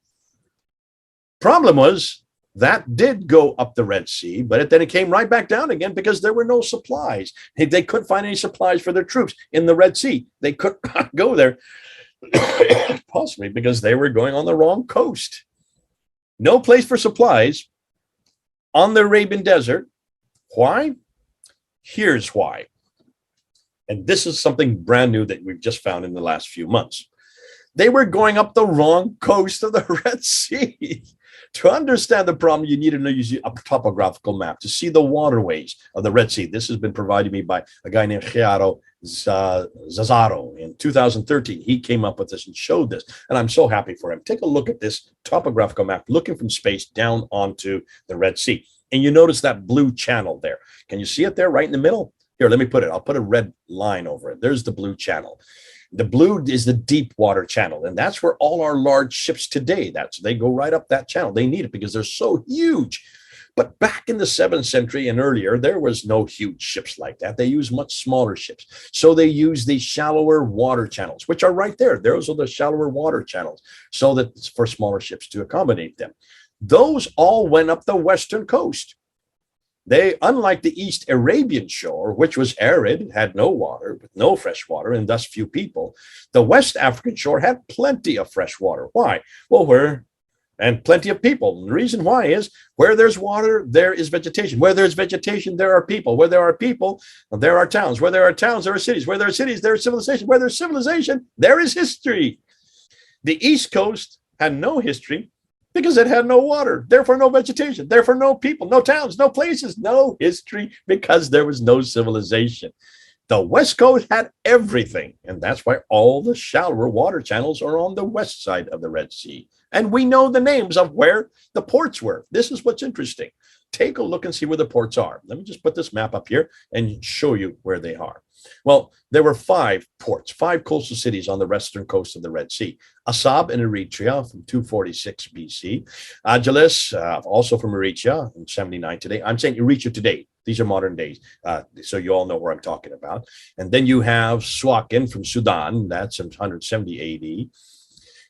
Problem was, that did go up the Red Sea, but then it came right back down again because there were no supplies. They couldn't find any supplies for their troops in the Red Sea. They could not go there, possibly because they were going on the wrong coast. No place for supplies on the Arabian desert. Why? Here's why. And this is something brand new that we've just found in the last few months. They were going up the wrong coast of the Red Sea. To understand the problem, you need to use a topographical map to see the waterways of the Red Sea. This has been provided me by a guy named Chiaro Zazzaro in 2013. He came up with this and showed this, and I'm so happy for him. Take a look at this topographical map, looking from space down onto the Red Sea. And you notice that blue channel there. Can you see it there right in the middle? Here, let me put it. I'll put a red line over it. There's the blue channel. The blue is the deep water channel, and that's where all our large ships today, they go right up that channel. They need it because they're so huge. But back in the 7th century and earlier, there was no huge ships like that. They used much smaller ships. So they used these shallower water channels, which are right there. Those are the shallower water channels, so that it's for smaller ships to accommodate them. Those all went up the western coast. They, unlike the East Arabian shore, which was arid, had no water, with no fresh water, and thus few people, the West African shore had plenty of fresh water. Why? Well, and plenty of people. And the reason why is where there's water, there is vegetation. Where there's vegetation, there are people. Where there are people, there are towns. Where there are towns, there are cities. Where there are cities, there is civilization. Where there's civilization, there is history. The East Coast had no history because it had no water, therefore no vegetation, therefore no people, no towns, no places, no history, because there was no civilization. The West Coast had everything, and that's why all the shallower water channels are on the west side of the Red Sea. And we know the names of where the ports were. This is what's interesting. Take a look and see where the ports are. Let me just put this map up here and show you where they are. Well, there were 5 ports, 5 coastal cities on the western coast of the Red Sea. Asab in Eritrea from 246 BC. Agilis, also from Eritrea in 79 today. I'm saying Eritrea today. These are modern days, so you all know where I'm talking about. And then you have Suakin from Sudan. That's in 170 AD.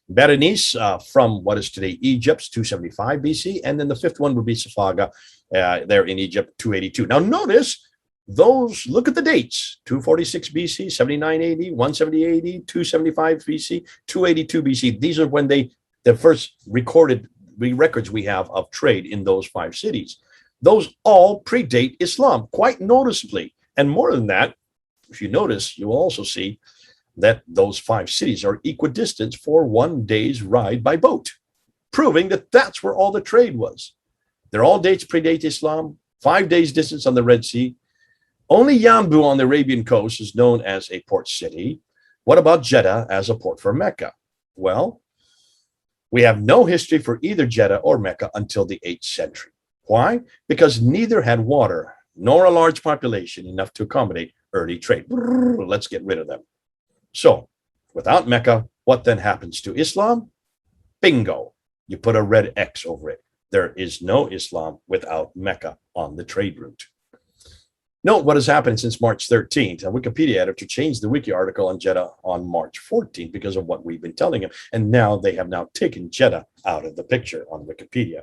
Berenice from what is today Egypt, 275 BC. And then the 5th one would be Safaga there in Egypt, 282. Now notice those, look at the dates, 246 BC, 79 AD, 170 AD, 275 BC, 282 BC. These are when the first recorded records we have of trade in those 5 cities. Those all predate Islam quite noticeably. And more than that, if you notice, you will also see that those 5 cities are equidistant for 1 day's ride by boat, proving that that's where all the trade was. They're all dates predate Islam, 5 days distance on the Red Sea. Only Yanbu on the Arabian coast is known as a port city. What about Jeddah as a port for Mecca? Well, we have no history for either Jeddah or Mecca until the 8th century. Why? Because neither had water nor a large population enough to accommodate early trade. Let's get rid of them. So, without Mecca, what then happens to Islam? Bingo. You put a red X over it. There is no Islam without Mecca on the trade route. Note what has happened since March 13th. A Wikipedia editor changed the wiki article on Jeddah on March 14th because of what we've been telling him. And now they have now taken Jeddah out of the picture on Wikipedia.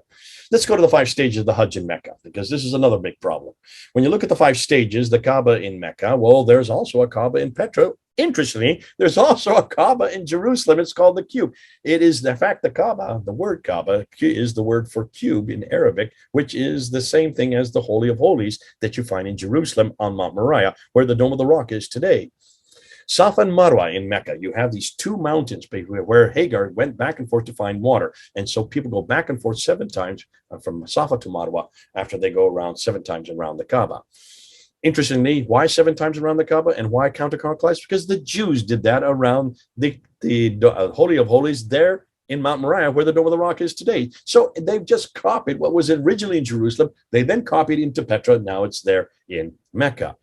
Let's go to the 5 stages of the Hajj in Mecca, because this is another big problem. When you look at the 5 stages, the Kaaba in Mecca, well, there's also a Kaaba in Petra. Interestingly, there's also a Kaaba in Jerusalem. It's called the Cube. It is, in fact, the Kaaba, the word Kaaba is the word for cube in Arabic, which is the same thing as the Holy of Holies that you find in Jerusalem on Mount Moriah, where the Dome of the Rock is today. Safa and Marwa in Mecca, you have these 2 mountains where Hagar went back and forth to find water. And so people go back and forth 7 times from Safa to Marwa after they go around 7 times around the Kaaba. Interestingly, why 7 times around the Kaaba and why counterclockwise? Because the Jews did that around the Holy of Holies there in Mount Moriah, where the Dome of the Rock is today. So they've just copied what was originally in Jerusalem. They then copied into Petra. Now it's there in Mecca.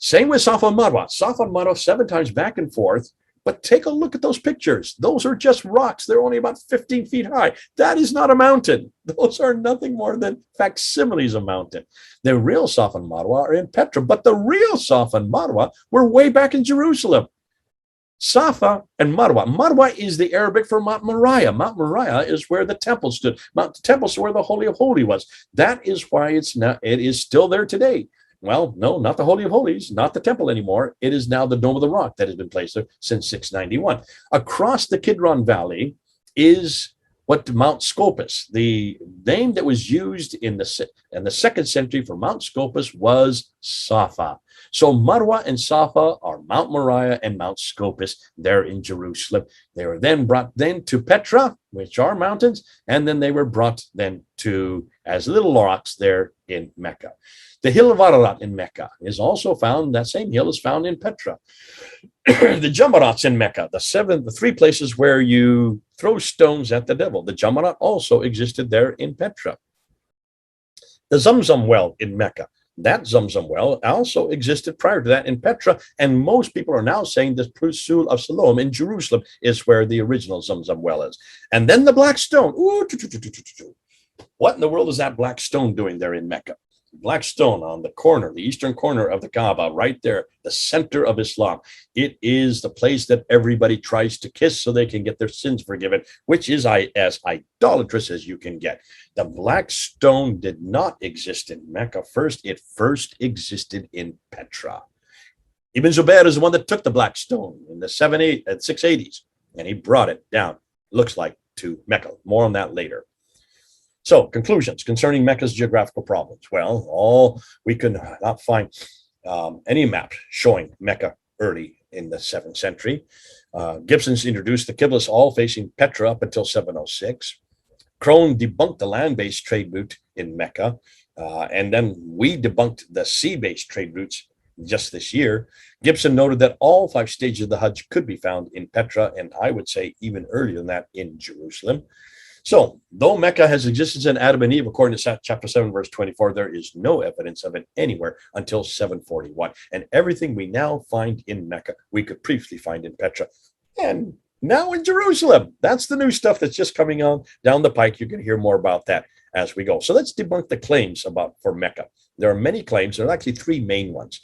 Same with Safa and Marwa. Safa and Marwa 7 times back and forth. But take a look at those pictures. Those are just rocks. They're only about 15 feet high. That is not a mountain. Those are nothing more than facsimiles of mountain. The real Safa and Marwa are in Petra, but the real Safa and Marwa were way back in Jerusalem. Safa and Marwa. Marwa is the Arabic for Mount Moriah. Mount Moriah is where the temple stood. Mount Temple is where the Holy of Holies was. That is why it is still there today. Well, no, not the Holy of Holies, not the temple anymore. It is now the Dome of the Rock that has been placed there since 691. Across the Kidron Valley is what Mount Scopus. The name that was used in the 2nd century for Mount Scopus was Safa. So Marwa and Safa are Mount Moriah and Mount Scopus there in Jerusalem. They were then brought to Petra, which are mountains, and then they were brought then to as little rocks there in Mecca. The hill of Ararat in Mecca is also found, that same hill is found in Petra. The Jamarats in Mecca, the 3 places where you throw stones at the devil. The Jamarat also existed there in Petra. The Zamzam well in Mecca. That Zamzam well also existed prior to that in Petra, and most people are now saying the Prusul of Siloam in Jerusalem is where the original Zamzam well is. And then the Black Stone. What in the world is that black stone doing there in Mecca? Black stone on the corner, the eastern corner of the Kaaba, right there, the center of Islam. It is the place that everybody tries to kiss so they can get their sins forgiven, which is as idolatrous as you can get. The black stone did not exist in Mecca first. It first existed in Petra. Ibn Zubair is the one that took the black stone in the 680s, and he brought it down, looks like, to Mecca. More on that later. So, conclusions concerning Mecca's geographical problems. Well, we could not find any map showing Mecca early in the 7th century. Gibson's introduced the Qiblas all facing Petra up until 706. Crone debunked the land-based trade route in Mecca, and then we debunked the sea-based trade routes just this year. Gibson noted that all 5 stages of the Hajj could be found in Petra, and I would say even earlier than that in Jerusalem. So, though Mecca has existed in Adam and Eve, according to chapter 7, verse 24, there is no evidence of it anywhere until 741. And everything we now find in Mecca, we could previously find in Petra. And now in Jerusalem. That's the new stuff that's just coming on down the pike. You can hear more about that as we go. So let's debunk the claims for Mecca. There are many claims. There are actually 3 main ones.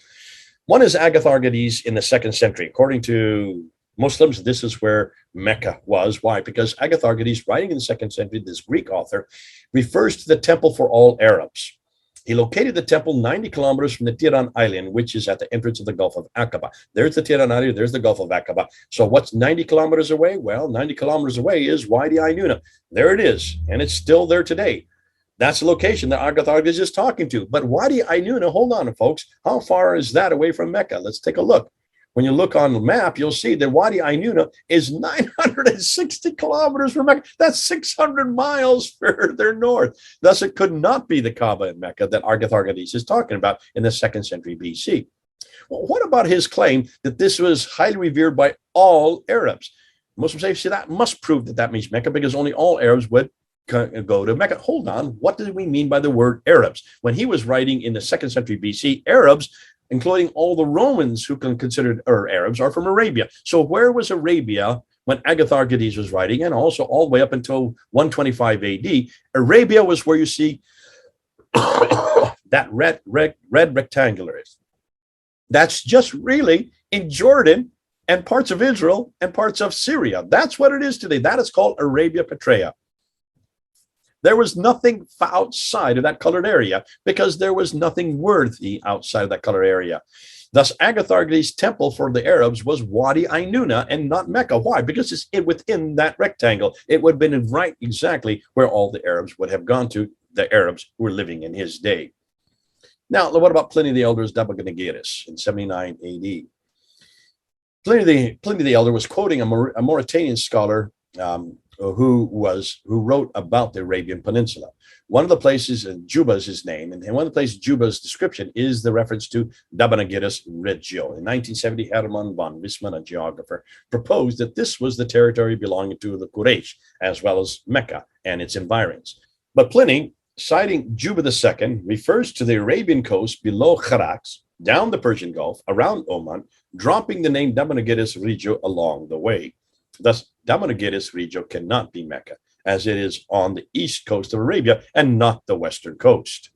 One is Agatharchides in the 2nd century. According to Muslims, this is where Mecca was. Why? Because Agatharchides, writing in the 2nd century, this Greek author, refers to the temple for all Arabs. He located the temple 90 kilometers from the Tiran Island, which is at the entrance of the Gulf of Aqaba. There's the Tiran Island, there's the Gulf of Aqaba. So what's 90 kilometers away? Well, 90 kilometers away is Wadi Ainuna. There it is, and it's still there today. That's the location that Agatharchides is talking to. But Wadi Ainuna, hold on, folks, how far is that away from Mecca? Let's take a look. When you look on the map, you'll see that Wadi Ainuna is 960 kilometers from Mecca. That's 600 miles further north. Thus, it could not be the Kaaba in Mecca that Agatharchides is talking about in the 2nd century BC. Well, what about his claim that this was highly revered by all Arabs? Muslims say, see, that must prove that that means Mecca because only all Arabs would go to Mecca. Hold on. What do we mean by the word Arabs? When he was writing in the 2nd century BC, Arabs, including all the Romans who can consider Arabs, are from Arabia. So where was Arabia when Agatharchides was writing, and also all the way up until 125 AD? Arabia was where you see that red rectangular is. That's just really in Jordan and parts of Israel and parts of Syria. That's what it is today. That is called Arabia Petraea. There was nothing outside of that colored area because there was nothing worthy outside of that colored area. Thus, Agatharchides' temple for the Arabs was Wadi Ainuna and not Mecca. Why? Because it's within that rectangle. It would have been right exactly where all the Arabs would have gone to, the Arabs who were living in his day. Now, what about Pliny the Elder's Dabaganagiris in 79 AD? Pliny the Elder was quoting a Mauritanian scholar who wrote about the Arabian Peninsula. One of the places, Juba is his name, and one of the places Juba's description is the reference to Dabanagiris Regio. In 1970, Herman von Wissmann, a geographer, proposed that this was the territory belonging to the Quraysh, as well as Mecca and its environs. But Pliny, citing Juba II, refers to the Arabian coast below Kharax, down the Persian Gulf, around Oman, dropping the name Dabanagiris Regio along the way. Thus, Dabanagiris Regio cannot be Mecca, as it is on the east coast of Arabia and not the western coast.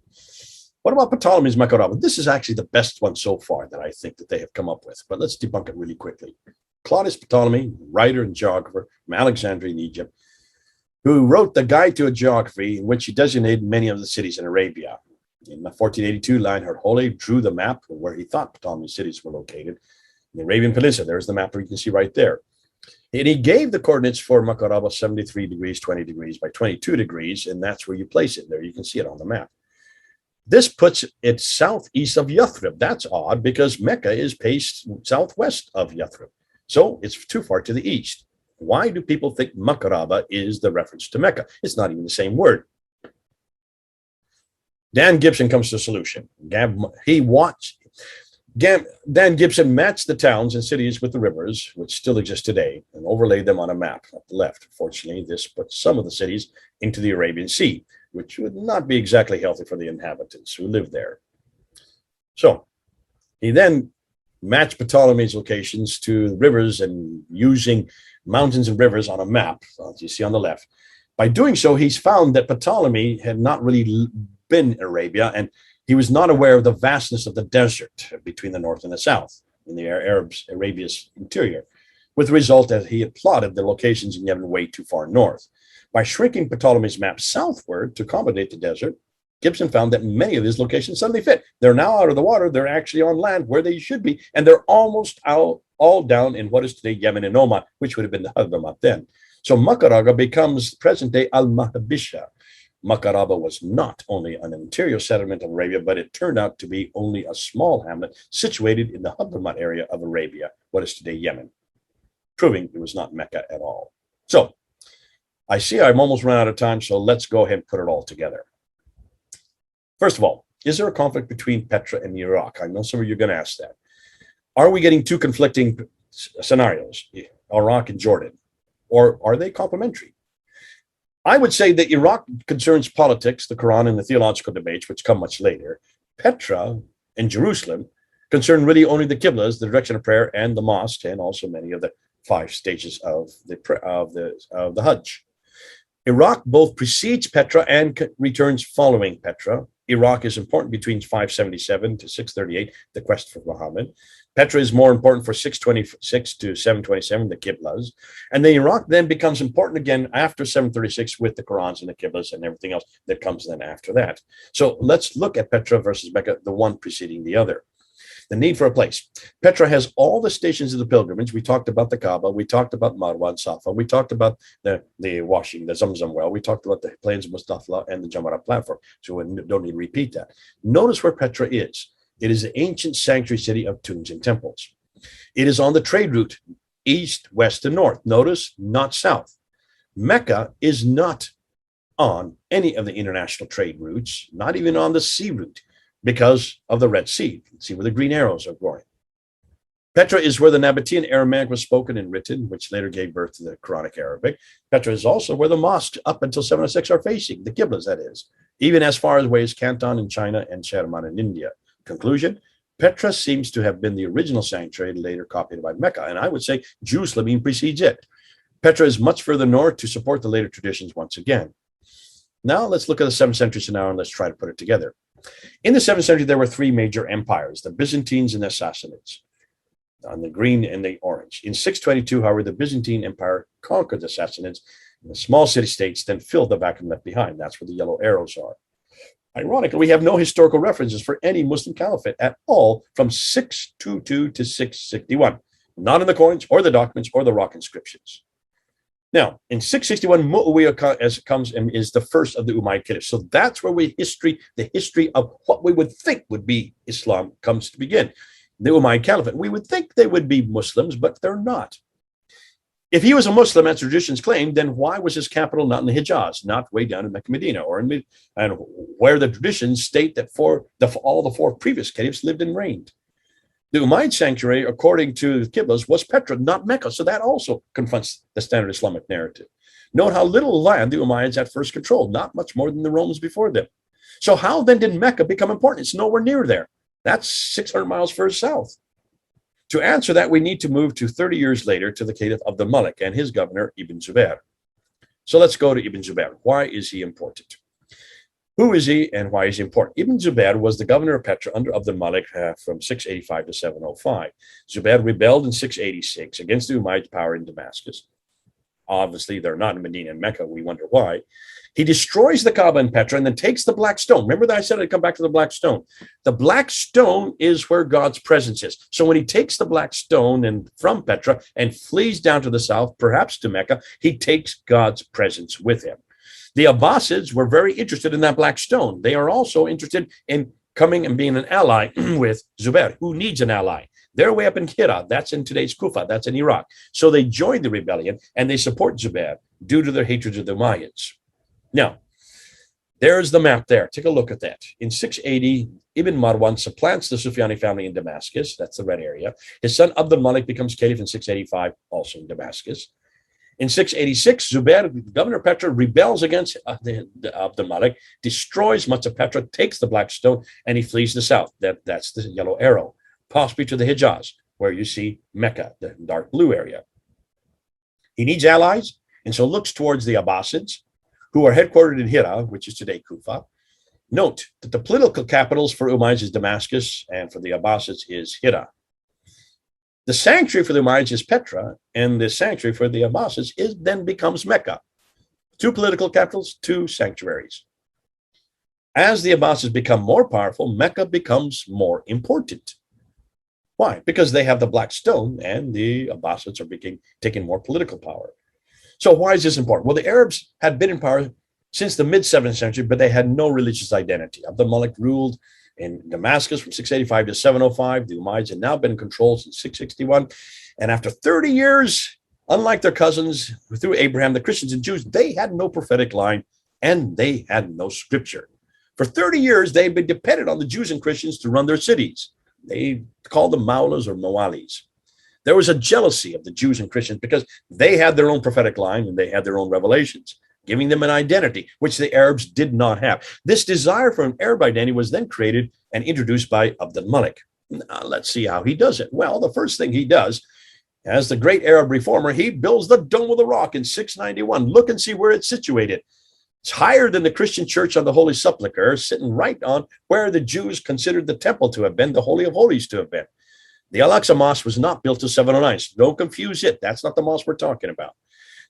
What about Ptolemy's Mecca? This is actually the best one so far that I think that they have come up with, but let's debunk it really quickly. Claudius Ptolemy, writer and geographer from Alexandria in Egypt, who wrote the Guide to a Geography in which he designated many of the cities in Arabia. In 1482, Lionheart Holle drew the map where he thought Ptolemy's cities were located. In the Arabian Peninsula, there's the map where you can see right there. And he gave the coordinates for Makaraba 73 degrees, 20 degrees by 22 degrees, and that's where you place it. There you can see it on the map. This puts it southeast of Yathrib. That's odd because Mecca is placed southwest of Yathrib. So it's too far to the east. Why do people think Makaraba is the reference to Mecca? It's not even the same word. Dan Gibson comes to a solution. Dan Gibson matched the towns and cities with the rivers, which still exist today, and overlaid them on a map at the left. Fortunately, this puts some of the cities into the Arabian Sea, which would not be exactly healthy for the inhabitants who live there. So he then matched Ptolemy's locations to the rivers and using mountains and rivers on a map, as you see on the left. By doing so, he's found that Ptolemy had not really been in Arabia, and he was not aware of the vastness of the desert between the north and the south in the Arabia's interior, with the result that he had plotted the locations in Yemen way too far north. By shrinking Ptolemy's map southward to accommodate the desert, Gibson found that many of his locations suddenly fit. They're now out of the water, they're actually on land where they should be, and they're almost all down in what is today Yemen and Oman, which would have been the Hadramaut then. So Makaraba becomes present-day Al-Mahabisha. Makaraba was not only an interior settlement of Arabia, but it turned out to be only a small hamlet situated in the Hadramaut area of Arabia, what is today Yemen, proving it was not Mecca at all. So I see I'm almost run out of time, so let's go ahead and put it all together. First of all, is there a conflict between Petra and Iraq? I know some of you are going to ask that. Are we getting two conflicting scenarios, Iraq and Jordan, or are they complementary? I would say that Iraq concerns politics, the Quran, and the theological debates, which come much later. Petra and Jerusalem concern really only the Qiblas, the direction of prayer, and the mosque, and also many of the 5 stages of the Hajj. Iraq both precedes Petra and returns following Petra. Iraq is important between 577 to 638, the quest for Muhammad. Petra is more important for 626 to 727, the Qiblas. And then Iraq then becomes important again after 736 with the Qurans and the Qiblas and everything else that comes then after that. So let's look at Petra versus Mecca, the one preceding the other. The need for a place. Petra has all the stations of the pilgrimage. We talked about the Kaaba. We talked about Marwa and Safa. We talked about the washing, the Zamzam well. We talked about the plains of Mustafa and the Jamarat platform. So we don't need to repeat that. Notice where Petra is. It is the ancient sanctuary city of tombs and temples. It is on the trade route, east, west, and north. Notice, not south. Mecca is not on any of the international trade routes, not even on the sea route, because of the Red Sea. You can see where the green arrows are going. Petra is where the Nabatean Aramaic was spoken and written, which later gave birth to the Quranic Arabic. Petra is also where the mosques up until 706 are facing, the Qiblas, that is, even as far away as Canton in China and Shahriman in India. Conclusion, Petra seems to have been the original sanctuary, later copied by Mecca, and I would say Jerusalem precedes it. Petra is much further north to support the later traditions once again. Now let's look at the 7th century scenario and let's try to put it together. In the 7th century, there were 3 major empires, the Byzantines and the Sassanids, on the green and the orange. In 622, however, the Byzantine Empire conquered the Sassanids, and the small city-states then filled the vacuum left behind. That's where the yellow arrows are. Ironically, we have no historical references for any Muslim caliphate at all from 622 to 661, not in the coins or the documents or the rock inscriptions. Now, in 661, Muawiyah as it comes and is the first of the Umayyad caliphs. So that's where the history of what we would think would be Islam comes to begin. The Umayyad Caliphate. We would think they would be Muslims, but they're not. If he was a Muslim, as traditions claim, then why was his capital not in the Hijaz, not way down in Mecca, Medina, or and where the traditions state that all the 4 previous caliphs lived and reigned? The Umayyad sanctuary, according to the Qiblas, was Petra, not Mecca. So that also confronts the standard Islamic narrative. Note how little land the Umayyads at first controlled, not much more than the Romans before them. So how then did Mecca become important? It's nowhere near there. That's 600 miles further south. To answer that, we need to move to 30 years later to the Caliph Abd al-Malik and his governor, Ibn Zubair. So let's go to Ibn Zubair. Why is he important? Who is he and why is he important? Ibn Zubair was the governor of Petra under Abd al-Malik from 685 to 705. Zubair rebelled in 686 against the Umayyad power in Damascus. Obviously, they're not in Medina and Mecca. We wonder why. He destroys the Kaaba in Petra and then takes the black stone. Remember that I said I'd come back to the black stone. The black stone is where God's presence is. So when he takes the black stone and from Petra and flees down to the south, perhaps to Mecca, he takes God's presence with him. The Abbasids were very interested in that black stone. They are also interested in coming and being an ally with Zubair. Who needs an ally? They're way up in Hira. That's in today's Kufa. That's in Iraq. So they joined the rebellion and they support Zubair due to their hatred of the Umayyads. Now, there's the map there. Take a look at that. In 680, Ibn Marwan supplants the Sufyani family in Damascus. That's the red area. His son Abd al-Malik becomes caliph in 685, also in Damascus. In 686, Zubair, governor of Petra, rebels against Abd al-Malik, destroys much of Petra, takes the black stone, and he flees the south. That's the yellow arrow, possibly to the Hijaz, where you see Mecca, the dark blue area. He needs allies, and so looks towards the Abbasids, who are headquartered in Hira, which is today Kufa. Note that the political capitals for Umayyads is Damascus, and for the Abbasids is Hira. The sanctuary for the Umayyads is Petra, and the sanctuary for the Abbasids then becomes Mecca. Two political capitals, two sanctuaries. As the Abbasids become more powerful, Mecca becomes more important. Why? Because they have the black stone, and the Abbasids are taking more political power. So why is this important? Well, the Arabs had been in power since the mid-7th century, but they had no religious identity. Abd al-Malik ruled in Damascus from 685 to 705. The Umayyads had now been in control since 661. And after 30 years, unlike their cousins through Abraham, the Christians and Jews, they had no prophetic line and they had no scripture. For 30 years, they've been dependent on the Jews and Christians to run their cities. They called them Maulas or Mawalis. There was a jealousy of the Jews and Christians because they had their own prophetic line and they had their own revelations, giving them an identity, which the Arabs did not have. This desire for an Arab identity was then created and introduced by Abd al-Malik. Now, let's see how he does it. Well, the first thing he does, as the great Arab reformer, he builds the Dome of the Rock in 691. Look and see where it's situated. It's higher than the Christian church on the Holy Sepulchre, sitting right on where the Jews considered the temple to have been, the Holy of Holies to have been. The Al-Aqsa Mosque was not built till 709. So don't confuse it. That's not the mosque we're talking about.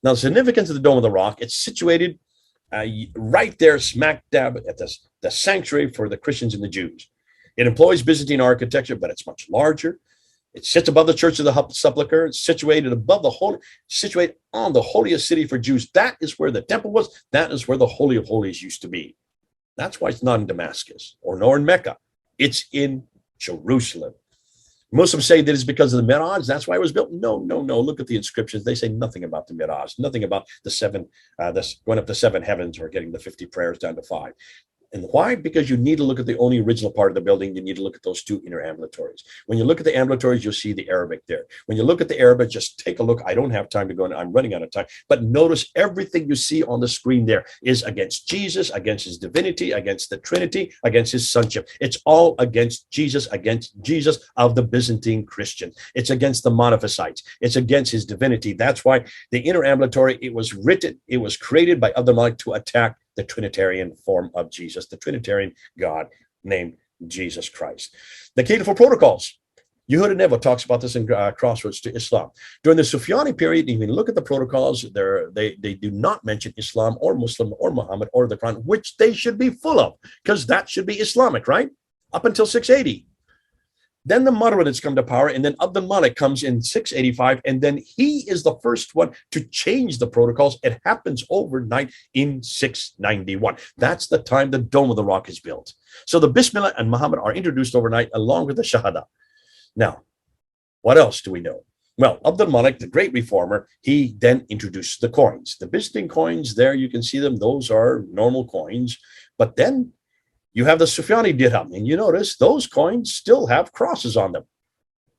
Now, the significance of the Dome of the Rock, it's situated right there, smack dab at the sanctuary for the Christians and the Jews. It employs Byzantine architecture, but it's much larger. It sits above the Church of the Sepulchre. It's situated situated on the holiest city for Jews. That is where the temple was. That is where the Holy of Holies used to be. That's why it's not in Damascus nor in Mecca. It's in Jerusalem. Muslims say that it's because of the Miraj. That's why it was built. No. Look at the inscriptions. They say nothing about the Miraj, nothing about the going up to 7 heavens or getting the 50 prayers down to 5. And why? Because you need to look at the only original part of the building. You need to look at those 2 inner ambulatories. When you look at the ambulatories, you'll see the Arabic there. When you look at the Arabic, just take a look. I don't have time to go in. I'm running out of time. But notice everything you see on the screen there is against Jesus, against his divinity, against the Trinity, against his sonship. It's all against Jesus of the Byzantine Christian. It's against the Monophysites. It's against his divinity. That's why the inner ambulatory, it was created by Abd al-Malik to attack the Trinitarian form of Jesus, the Trinitarian God named Jesus Christ. The Caliphal Protocols. Yehuda Nevo talks about this in Crossroads to Islam. During the Sufyani period, if you look at the protocols, they do not mention Islam or Muslim or Muhammad or the Quran, which they should be full of, because that should be Islamic, right? Up until 680. Then the Marwanids come to power, and then Abd al-Malik comes in 685, and then he is the first one to change the protocols. It happens overnight in 691. That's the time the Dome of the Rock is built. So the Bismillah and Muhammad are introduced overnight along with the Shahada. Now, what else do we know? Well, Abd al-Malik, the great reformer, he then introduced the coins. The Byzantine coins, there you can see them. Those are normal coins. But then you have the Sufyani dirham, and you notice those coins still have crosses on them.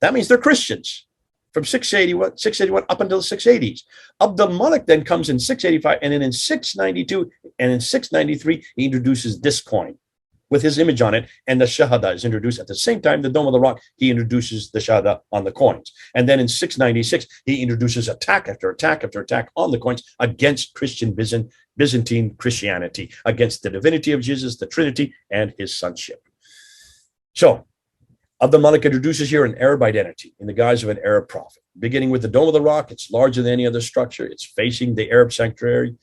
That means they're Christians from 681 up until the 680s. Abd al-Malik then comes in 685, and then in 692 and in 693, he introduces this coin with his image on it, and the Shahada is introduced. At the same time, the Dome of the Rock, he introduces the Shahada on the coins. And then in 696, he introduces attack after attack after attack on the coins against Byzantine Christianity, against the divinity of Jesus, the Trinity, and his sonship. So Abd al-Malik introduces here an Arab identity in the guise of an Arab prophet. Beginning with the Dome of the Rock, it's larger than any other structure. It's facing the Arab sanctuary,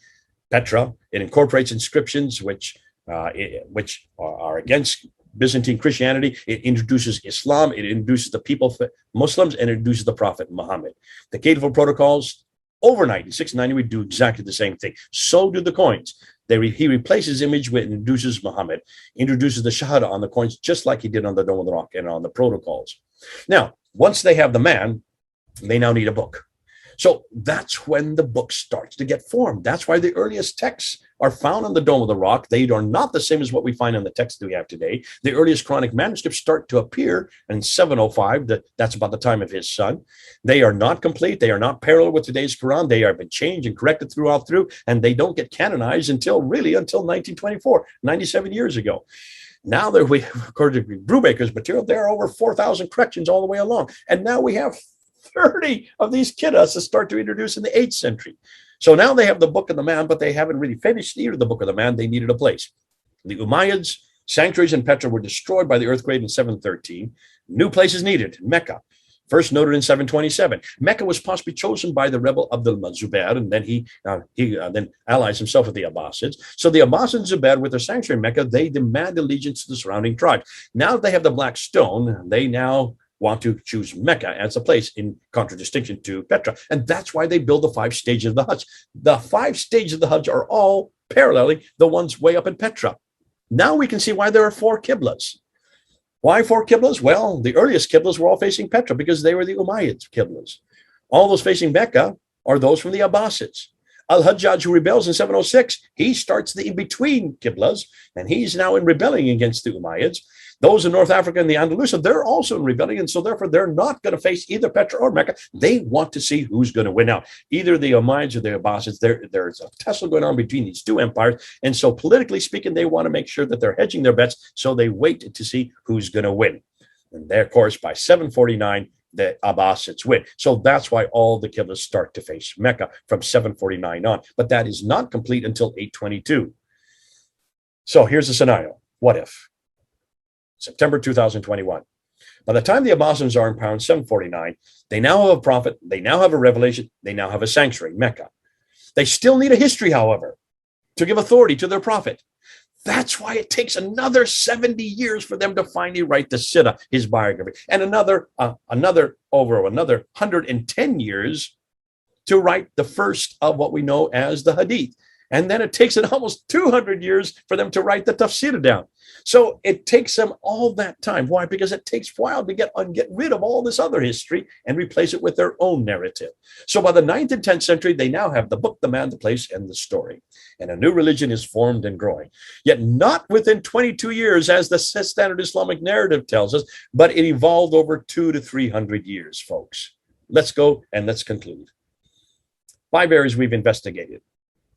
Petra. It incorporates inscriptions which are against Byzantine Christianity. It introduces Islam. It introduces the people, Muslims, and it introduces the Prophet Muhammad. The Caliphal Protocols, overnight in 690, we do exactly the same thing. So do the coins. He replaces image with introduces Muhammad, introduces the Shahada on the coins, just like he did on the Dome of the Rock and on the protocols. Now, once they have the man, they now need a book. So that's when the book starts to get formed. That's why the earliest texts are found on the Dome of the Rock. They are not the same as what we find in the texts that we have today. The earliest Quranic manuscripts start to appear in 705. That's about the time of his son. They are not complete. They are not parallel with today's Quran. They have been changed and corrected throughout, and they don't get canonized until 1924, 97 years ago. Now, according to Brubaker's material, there are over 4,000 corrections all the way along. And now we have 30 of these kiddas to start to introduce in the 8th century. So now they have the Book of the Man, but they haven't really finished either the Book of the Man. They needed a place. The Umayyads' sanctuaries in Petra were destroyed by the earthquake in 713. New places needed. Mecca, first noted in 727. Mecca was possibly chosen by the rebel Abdul Zubair, and then he then allies himself with the Abbasids. So the Abbasids and Zubair, with their sanctuary in Mecca, they demand allegiance to the surrounding tribes. Now that they have the Black Stone, they now want to choose Mecca as a place in contradistinction to Petra. And that's why they build the 5 stages of the Hajj. The 5 stages of the Hajj are all paralleling the ones way up in Petra. Now we can see why there are 4 Qiblas. Why 4 Qiblas? Well, the earliest Qiblas were all facing Petra because they were the Umayyad Qiblas. All those facing Mecca are those from the Abbasids. Al-Hajjaj, who rebels in 706, he starts the in-between Qiblas, and he's now in rebelling against the Umayyads. Those in North Africa and the Andalusia, they're also in rebellion, so therefore they're not going to face either Petra or Mecca. They want to see who's going to win out. Either the Umayyads or the Abbasids. There's a tussle going on between these 2 empires, and so politically speaking, they want to make sure that they're hedging their bets, so they wait to see who's going to win. And there, of course, by 749, the Abbasids win. So that's why all the Qiblas start to face Mecca from 749 on. But that is not complete until 822. So here's the scenario. What if? September 2021. By the time the Abbasids are in power in 749, they now have a prophet, they now have a revelation, they now have a sanctuary, Mecca. They still need a history, however, to give authority to their prophet. That's why it takes another 70 years for them to finally write the Sirah, his biography, and another 110 years to write the first of what we know as the Hadith. And then it takes it almost 200 years for them to write the tafsir down. So it takes them all that time. Why? Because it takes a while to get rid of all this other history and replace it with their own narrative. So by the 9th and 10th century, they now have the book, the man, the place, and the story. And a new religion is formed and growing. Yet not within 22 years, as the standard Islamic narrative tells us, but it evolved over 200 to 300 years, folks. Let's go and let's conclude. 5 areas we've investigated.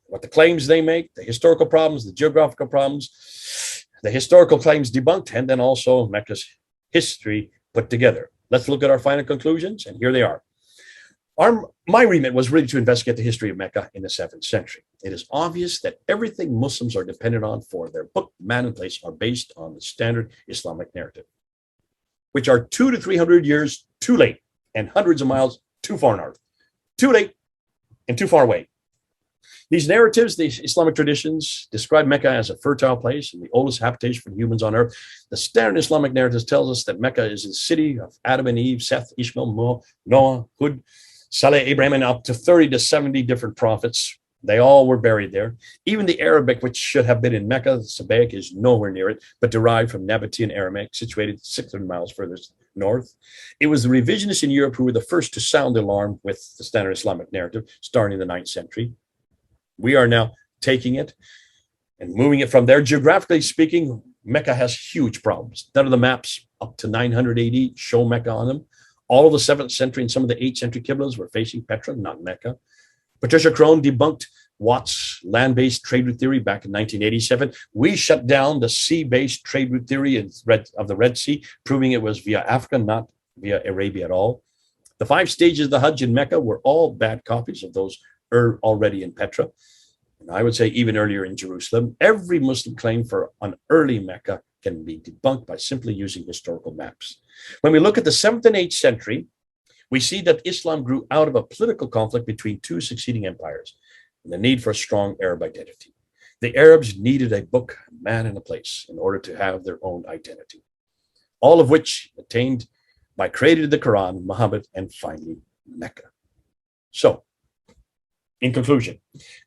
What the claims they make, the historical problems, the geographical problems, the historical claims debunked, and then also Mecca's history put together. Let's look at our final conclusions, and here they are. My remit was really to investigate the history of Mecca in the 7th century. It is obvious that everything Muslims are dependent on for their book, man, and place are based on the standard Islamic narrative, which are 200 to 300 years too late and hundreds of miles too far north. Too late and too far away. These narratives, these Islamic traditions, describe Mecca as a fertile place and the oldest habitation for humans on earth. The standard Islamic narrative tells us that Mecca is the city of Adam and Eve, Seth, Ishmael, Noah, Hud, Saleh, Abraham, and up to 30 to 70 different prophets. They all were buried there. Even the Arabic, which should have been in Mecca, the Sabbaic, is nowhere near it, but derived from Nabatean Aramaic, situated 600 miles further north. It was the revisionists in Europe who were the first to sound the alarm with the standard Islamic narrative, starting in the 9th century. We are now taking it and moving it from there. Geographically speaking, Mecca has huge problems. None of the maps up to 900 AD show Mecca on them. All of the 7th century and some of the 8th century Qiblas were facing Petra, not Mecca. Patricia Crone debunked Watt's land-based trade route theory back in 1987. We shut down the sea-based trade route theory of the Red Sea, proving it was via Africa, not via Arabia at all. The 5 stages of the Hajj in Mecca were all bad copies of those already in Petra. And I would say even earlier in Jerusalem. Every Muslim claim for an early Mecca can be debunked by simply using historical maps. When we look at the 7th and 8th century, we see that Islam grew out of a political conflict between 2 succeeding empires and the need for a strong Arab identity. The Arabs needed a book, a man, and a place in order to have their own identity, all of which attained by creating the Quran, Muhammad, and finally Mecca. So, in conclusion,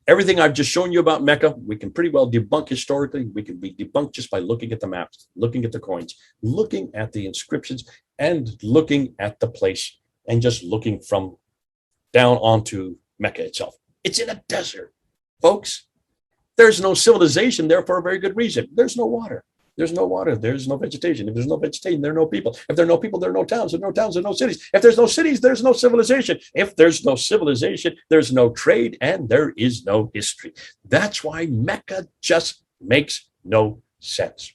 everything I've just shown you about Mecca, we can pretty well debunk historically. We can be debunked just by looking at the maps, looking at the coins, looking at the inscriptions, and looking at the place, and just looking from down onto Mecca itself. It's in a desert, folks. There's no civilization there for a very good reason. There's no water. There's no water. There's no vegetation. If there's no vegetation, there are no people. If there are no people, there are no towns. If there are no towns, there are no cities. If there's no cities, there's no civilization. If there's no civilization, there's no trade, and there is no history. That's why Mecca just makes no sense.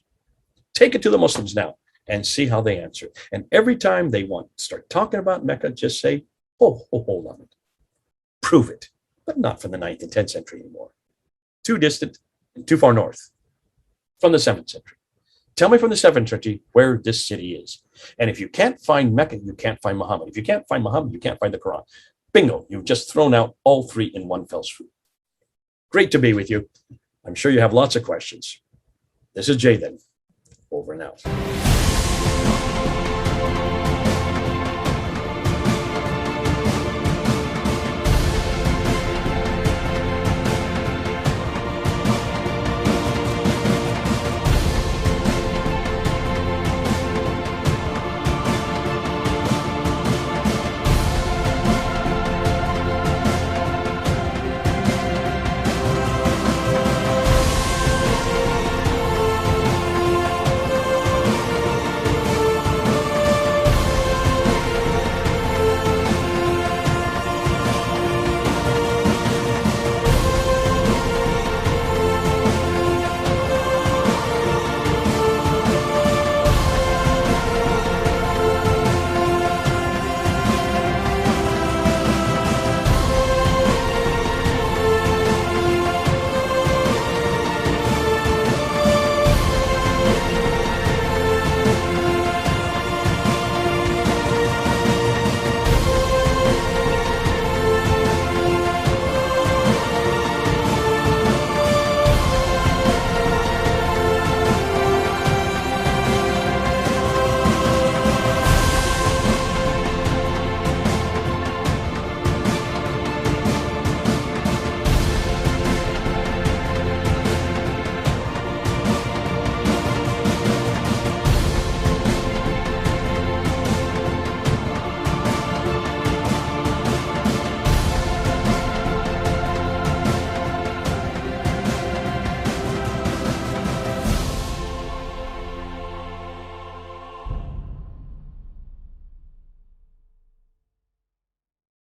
Take it to the Muslims now and see how they answer. And every time they want to start talking about Mecca, just say, oh, hold on. Prove it. but not from the 9th and 10th century anymore. Too distant and too far north from the 7th century. Tell me from the 7th century where this city is. And if you can't find Mecca, you can't find Muhammad. If you can't find Muhammad, you can't find the Quran. Bingo, you've just thrown out all three in one fell swoop. Great to be with you. I'm sure you have lots of questions. This is Jay then. Over and out.